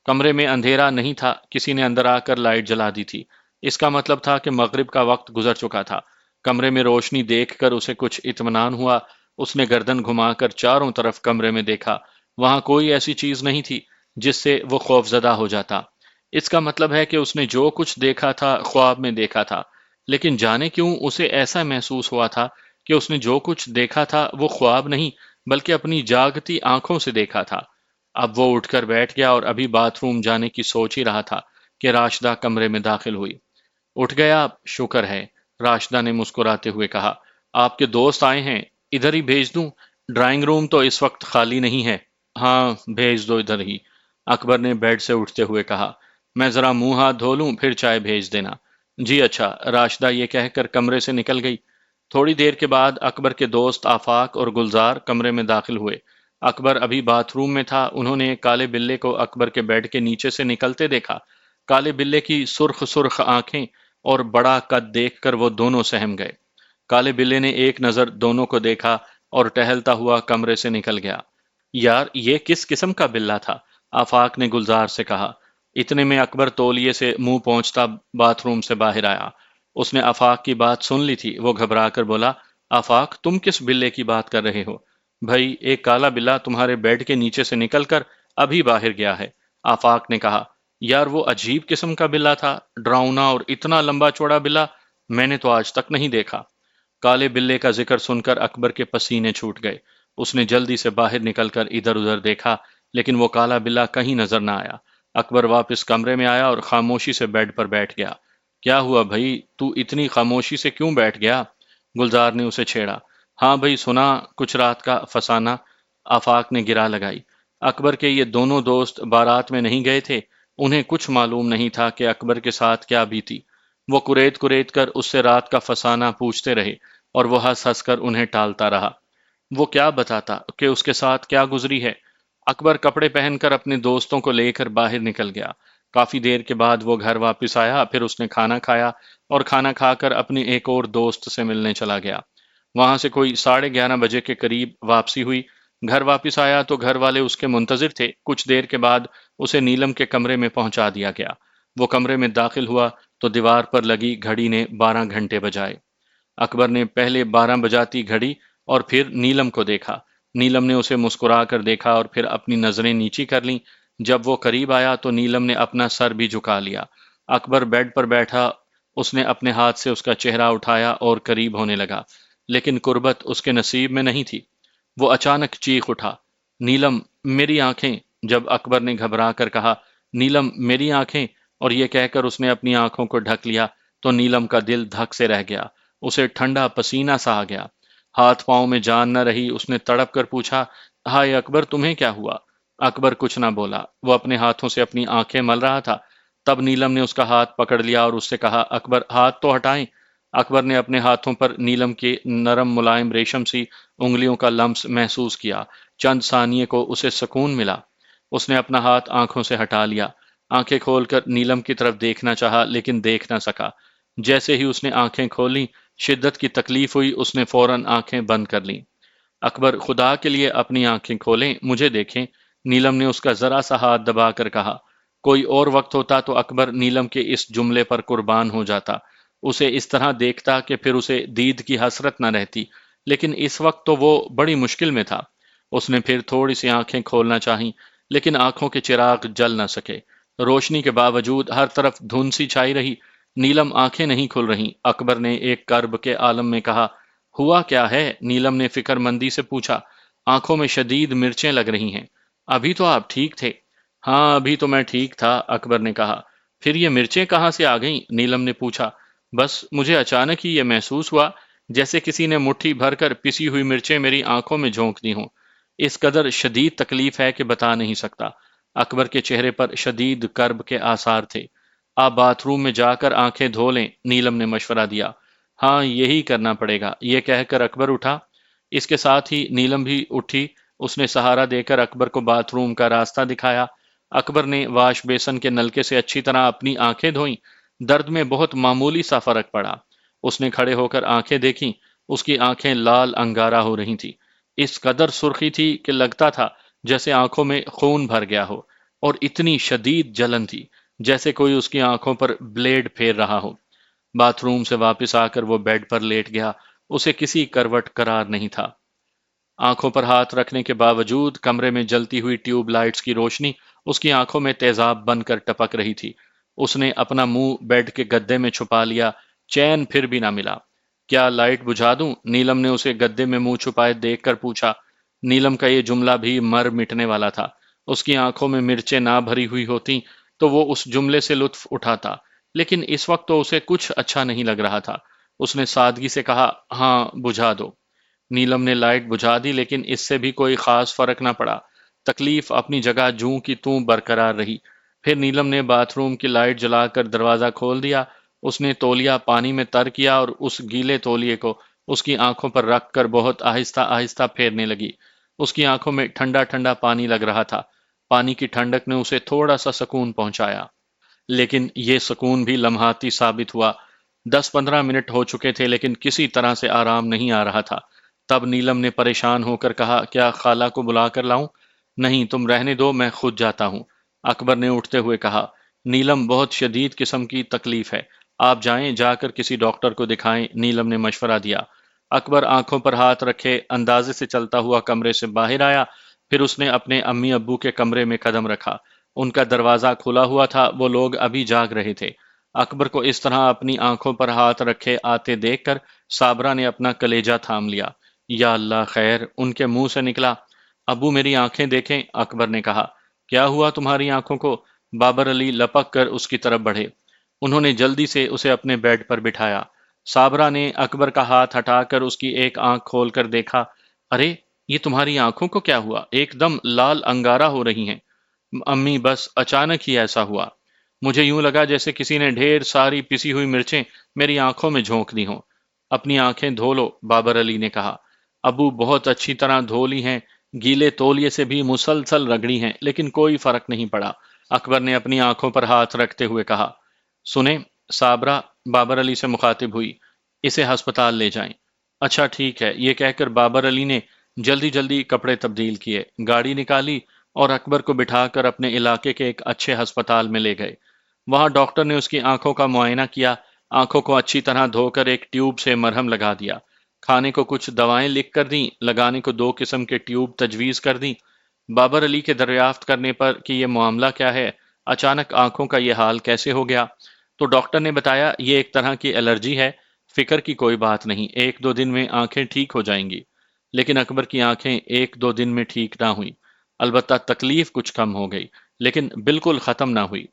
کمرے میں اندھیرا نہیں تھا، کسی نے اندر آ کر لائٹ جلا دی تھی۔ اس کا مطلب تھا کہ مغرب کا وقت گزر چکا تھا۔ کمرے میں روشنی دیکھ کر اسے کچھ اطمینان ہوا۔ اس نے گردن گھما کر چاروں طرف کمرے میں دیکھا، وہاں کوئی ایسی چیز نہیں تھی جس سے وہ خوف زدہ ہو جاتا۔ اس کا مطلب ہے کہ اس نے جو کچھ دیکھا تھا خواب میں دیکھا تھا، لیکن جانے کیوں اسے ایسا محسوس ہوا تھا کہ اس نے جو کچھ دیکھا تھا وہ خواب نہیں بلکہ اپنی جاگتی آنکھوں سے دیکھا تھا۔ اب وہ اٹھ کر بیٹھ گیا اور ابھی باتھ روم جانے کی سوچ ہی رہا تھا کہ راشدہ کمرے میں داخل ہوئی۔ اٹھ گیا؟ شکر ہے، راشدہ نے مسکراتے ہوئے کہا۔ آپ کے دوست آئے ہیں، ادھر ہی بھیج دوں؟ ڈرائنگ روم تو اس وقت خالی نہیں ہے۔ ہاں بھیج دو ادھر ہی، اکبر نے بیڈ سے اٹھتے ہوئے کہا۔ میں ذرا منہ ہاتھ دھو لوں پھر چائے بھیج دینا۔ جی اچھا، راشدہ یہ کہہ کر کمرے سے نکل گئی۔ تھوڑی دیر کے بعد اکبر کے دوست آفاق اور گلزار کمرے میں داخل ہوئے۔ اکبر ابھی باتھ روم میں تھا، انہوں نے ایک کالے بلے کو اکبر کے بیڈ کے نیچے سے نکلتے دیکھا۔ کالے بلے کی سرخ سرخ آنکھیں اور بڑا قد دیکھ کر وہ دونوں سہم گئے۔ کالے بلے نے ایک نظر دونوں کو دیکھا اور ٹہلتا ہوا کمرے سے نکل گیا۔ یار یہ کس قسم کا بلہ تھا؟ آفاق نے گلزار سے کہا۔ اتنے میں اکبر تولیے سے منہ پہنچتا باتھ روم سے باہر آیا۔ اس نے آفاق کی بات سن لی تھی۔ وہ گھبرا کر بولا، آفاق تم کس بلے کی بات کر رہے ہو؟ بھائی ایک کالا بلہ تمہارے بیڈ کے نیچے سے نکل کر ابھی باہر گیا ہے، آفاق نے کہا۔ یار وہ عجیب قسم کا بلہ تھا، ڈراؤنا اور اتنا لمبا چوڑا بلہ میں نے تو آج تک نہیں دیکھا۔ کالے بلے کا ذکر سن کر اکبر کے پسینے چھوٹ گئے۔ اس نے جلدی سے باہر نکل کر ادھر ادھر دیکھا لیکن وہ کالا بلہ کہیں نظر نہ آیا۔ اکبر واپس کمرے میں آیا اور خاموشی سے بیڈ پر بیٹھ گیا۔ کیا ہوا بھائی، تو اتنی خاموشی سے کیوں بیٹھ گیا؟ گلزار نے اسے چھیڑا۔ ہاں بھائی سنا کچھ رات کا فسانہ، آفاق نے گرا لگائی۔ اکبر کے یہ دونوں دوست بارات میں نہیں گئے تھے، انہیں کچھ معلوم نہیں تھا کہ اکبر کے ساتھ کیا بیتی۔ وہ کریت کریت کر اس سے رات کا فسانہ پوچھتے رہے اور وہ ہنس ہنس کر انہیں ٹالتا رہا۔ وہ کیا بتاتا کہ اس کے ساتھ کیا گزری ہے؟ اکبر کپڑے پہن کر اپنے دوستوں کو لے کر باہر نکل گیا۔ کافی دیر کے بعد وہ گھر واپس آیا، پھر اس نے کھانا کھایا اور کھانا کھا کر اپنے ایک اور دوست سے ملنے چلا گیا۔ وہاں سے کوئی 11:30 بجے کے قریب واپسی ہوئی۔ گھر واپس آیا تو گھر والے اس کے منتظر تھے۔ کچھ دیر کے بعد اسے نیلم کے کمرے میں پہنچا دیا گیا۔ وہ کمرے میں داخل ہوا تو دیوار پر لگی گھڑی نے 12 گھنٹے بجائے۔ اکبر نے پہلے 12 بجاتی گھڑی اور پھر نیلم کو دیکھا۔ نیلم نے اسے مسکرا کر دیکھا اور پھر اپنی نظریں نیچی کر لیں۔ جب وہ قریب آیا تو نیلم نے اپنا سر بھی جھکا لیا۔ اکبر بیڈ پر بیٹھا، اس نے اپنے ہاتھ سے اس کا چہرہ اٹھایا اور قریب ہونے لگا، لیکن قربت اس کے نصیب میں نہیں تھی۔ وہ اچانک چیخ اٹھا، نیلم میری آنکھیں! جب اکبر نے گھبرا کر کہا، نیلم میری آنکھیں، اور یہ کہہ کر اس نے اپنی آنکھوں کو ڈھک لیا تو نیلم کا دل دھک سے رہ گیا۔ اسے ٹھنڈا پسینہ سا آ گیا، ہاتھ پاؤں میں جان نہ رہی۔ اس نے تڑپ کر پوچھا، ہائے اکبر تمہیں کیا ہوا؟ اکبر کچھ نہ بولا، وہ اپنے ہاتھوں سے اپنی آنکھیں مل رہا تھا۔ تب نیلم نے اس کا ہاتھ پکڑ لیا اور اس سے کہا، اکبر ہاتھ تو ہٹائیں۔ اکبر نے اپنے ہاتھوں پر نیلم کے نرم ملائم ریشم سی انگلیوں کا لمس محسوس کیا۔ چند ثانیے کو اسے سکون ملا۔ اس نے اپنا ہاتھ آنکھوں سے ہٹا لیا، آنکھیں کھول کر نیلم کی طرف دیکھنا چاہا لیکن دیکھ نہ سکا۔ جیسے ہی اس نے آنکھیں کھولیں، شدت کی تکلیف ہوئی، اس نے فوراً آنکھیں بند کر لیں۔ اکبر خدا کے لیے اپنی آنکھیں کھولیں، مجھے دیکھیں، نیلم نے اس کا ذرا سا ہاتھ دبا کر کہا۔ کوئی اور وقت ہوتا تو اکبر نیلم کے اس جملے پر قربان ہو جاتا، اسے اس طرح دیکھتا کہ پھر اسے دید کی حسرت نہ رہتی، لیکن اس وقت تو وہ بڑی مشکل میں تھا۔ اس نے پھر تھوڑی سی آنکھیں کھولنا چاہیں لیکن آنکھوں کے چراغ جل نہ سکے۔ روشنی کے باوجود ہر طرف دھند سی چھائی رہی۔ نیلم آنکھیں نہیں کھل رہیں۔ اکبر نے ایک کرب کے عالم میں کہا، ہوا کیا ہے؟ نیلم نے فکر مندی سے پوچھا۔ آنکھوں میں شدید مرچیں لگ رہی ہیں۔ ابھی تو آپ ٹھیک تھے۔ ہاں ابھی تو میں ٹھیک تھا، اکبر نے کہا۔ پھر یہ مرچیں کہاں سے آ گئیں؟ نیلم نے پوچھا۔ بس مجھے اچانک ہی یہ محسوس ہوا جیسے کسی نے مٹھی بھر کر پسی ہوئی مرچیں میری آنکھوں میں جھونک دی ہوں۔ اس قدر شدید تکلیف ہے کہ بتا نہیں سکتا۔ اکبر کے چہرے پر شدید کرب کے آثار تھے۔ آپ باتھ روم میں جا کر آنکھیں دھو لیں، نیلم نے مشورہ دیا۔ ہاں یہی کرنا پڑے گا، یہ کہہ کر اکبر اٹھا۔ اس کے ساتھ ہی نیلم بھی اٹھی۔ اس نے سہارا دے کر اکبر کو باتھ روم کا راستہ دکھایا۔ اکبر نے واش بیسن کے نلکے سے اچھی طرح اپنی آنکھیں دھوئیں۔ درد میں بہت معمولی سا فرق پڑا۔ اس نے کھڑے ہو کر آنکھیں دیکھیں۔ اس کی آنکھیں لال انگارہ ہو رہی تھیں۔ اس قدر سرخی تھی کہ لگتا تھا جیسے آنکھوں میں خون بھر گیا ہو، اور اتنی شدید جلن تھی جیسے کوئی اس کی آنکھوں پر بلیڈ پھیر رہا ہو۔ باتھ روم سے واپس آ کر وہ بیڈ پر لیٹ گیا۔ اسے کسی کروٹ قرار نہیں تھا۔ آنکھوں پر ہاتھ رکھنے کے باوجود کمرے میں جلتی ہوئی ٹیوب لائٹس کی روشنی اس کی آنکھوں میں تیزاب بن کر ٹپک رہی تھی۔ اس نے اپنا منہ بیڈ کے گدے میں چھپا لیا، چین پھر بھی نہ ملا۔ کیا لائٹ بجھا دوں؟ نیلم نے اسے گدے میں منہ چھپائے دیکھ کر پوچھا۔ نیلم کا یہ جملہ بھی مر مٹنے والا تھا۔ اس کی آنکھوں میں مرچیں نہ بھری ہوئی ہوتی تو وہ اس جملے سے لطف اٹھاتا، لیکن اس وقت تو اسے کچھ اچھا نہیں لگ رہا تھا۔ اس نے سادگی سے کہا، ہاں بجھا دو۔ نیلم نے لائٹ بجھا دی لیکن اس سے بھی کوئی خاص فرق نہ پڑا۔ تکلیف اپنی جگہ جوں کی توں برقرار رہی۔ پھر نیلم نے باتھ روم کی لائٹ جلا کر دروازہ کھول دیا۔ اس نے تولیہ پانی میں تر کیا اور اس گیلے تولیے کو اس کی آنکھوں پر رکھ کر بہت آہستہ آہستہ پھیرنے لگی۔ اس کی آنکھوں میں ٹھنڈا ٹھنڈا پانی لگ رہا تھا۔ پانی کی ٹھنڈک نے اسے تھوڑا سا سکون پہنچایا، لیکن یہ سکون بھی لمحاتی ثابت ہوا۔ 10-15 منٹ ہو چکے تھے لیکن کسی طرح سے آرام نہیں آ رہا تھا۔ تب نیلم نے پریشان ہو کر کہا، کیا خالہ کو بلا کر لاؤں؟ نہیں تم رہنے دو، میں خود جاتا ہوں، اکبر نے اٹھتے ہوئے کہا۔ نیلم بہت شدید قسم کی تکلیف ہے، آپ جائیں، جا کر کسی ڈاکٹر کو دکھائیں، نیلم نے مشورہ دیا۔ اکبر آنکھوں پر ہاتھ رکھے اندازے سے چلتا ہوا کمرے سے باہر آیا۔ پھر اس نے اپنے امی ابو کے کمرے میں قدم رکھا۔ ان کا دروازہ کھلا ہوا تھا، وہ لوگ ابھی جاگ رہے تھے۔ اکبر کو اس طرح اپنی آنکھوں پر ہاتھ رکھے آتے دیکھ کر صابرہ نے اپنا کلیجہ تھام لیا۔ یا اللہ خیر، ان کے منہ سے نکلا۔ ابو میری آنکھیں دیکھیں، اکبر نے کہا۔ کیا ہوا تمہاری آنکھوں کو؟ بابر علی لپک کر اس کی طرف بڑھے۔ انہوں نے جلدی سے اسے اپنے بیڈ پر بٹھایا۔ صابرہ نے اکبر کا ہاتھ ہٹا کر اس کی ایک آنکھ کھول کر دیکھا۔ ارے یہ تمہاری آنکھوں کو کیا ہوا؟ ایک دم لال انگارہ ہو رہی ہیں۔ امی بس اچانک ہی ایسا ہوا، مجھے یوں لگا جیسے کسی نے ڈھیر ساری پسی ہوئی مرچیں میری آنکھوں میں جھونک دی ہوں۔ اپنی آنکھیں دھو لو، بابر علی نے کہا۔ ابو بہت اچھی طرح دھو لی ہیں، گیلے تولیے سے بھی مسلسل رگڑی ہیں لیکن کوئی فرق نہیں پڑا۔ اکبر نے اپنی آنکھوں پر ہاتھ رکھتے ہوئے کہا، سنیں صابرہ بابر علی سے مخاطب ہوئی، اسے ہسپتال لے جائیں۔ اچھا ٹھیک ہے، یہ کہہ کر بابر علی نے جلدی جلدی کپڑے تبدیل کیے، گاڑی نکالی اور اکبر کو بٹھا کر اپنے علاقے کے ایک اچھے ہسپتال میں لے گئے۔ وہاں ڈاکٹر نے اس کی آنکھوں کا معائنہ کیا، آنکھوں کو اچھی طرح دھو کر ایک ٹیوب سے مرہم لگا دیا، کھانے کو کچھ دوائیں لکھ کر دیں، لگانے کو 2 قسم کے ٹیوب تجویز کر دیں۔ بابر علی کے دریافت کرنے پر کہ یہ معاملہ کیا ہے، اچانک آنکھوں کا یہ حال کیسے ہو گیا، تو ڈاکٹر نے بتایا یہ ایک طرح کی الرجی ہے، فکر کی کوئی بات نہیں، 1 2 دن میں آنکھیں ٹھیک ہو جائیں گی۔ لیکن اکبر کی آنکھیں 1 2 دن میں ٹھیک نہ ہوئیں، البتہ تکلیف کچھ کم ہو گئی، لیکن بالکل ختم نہ ہوئی۔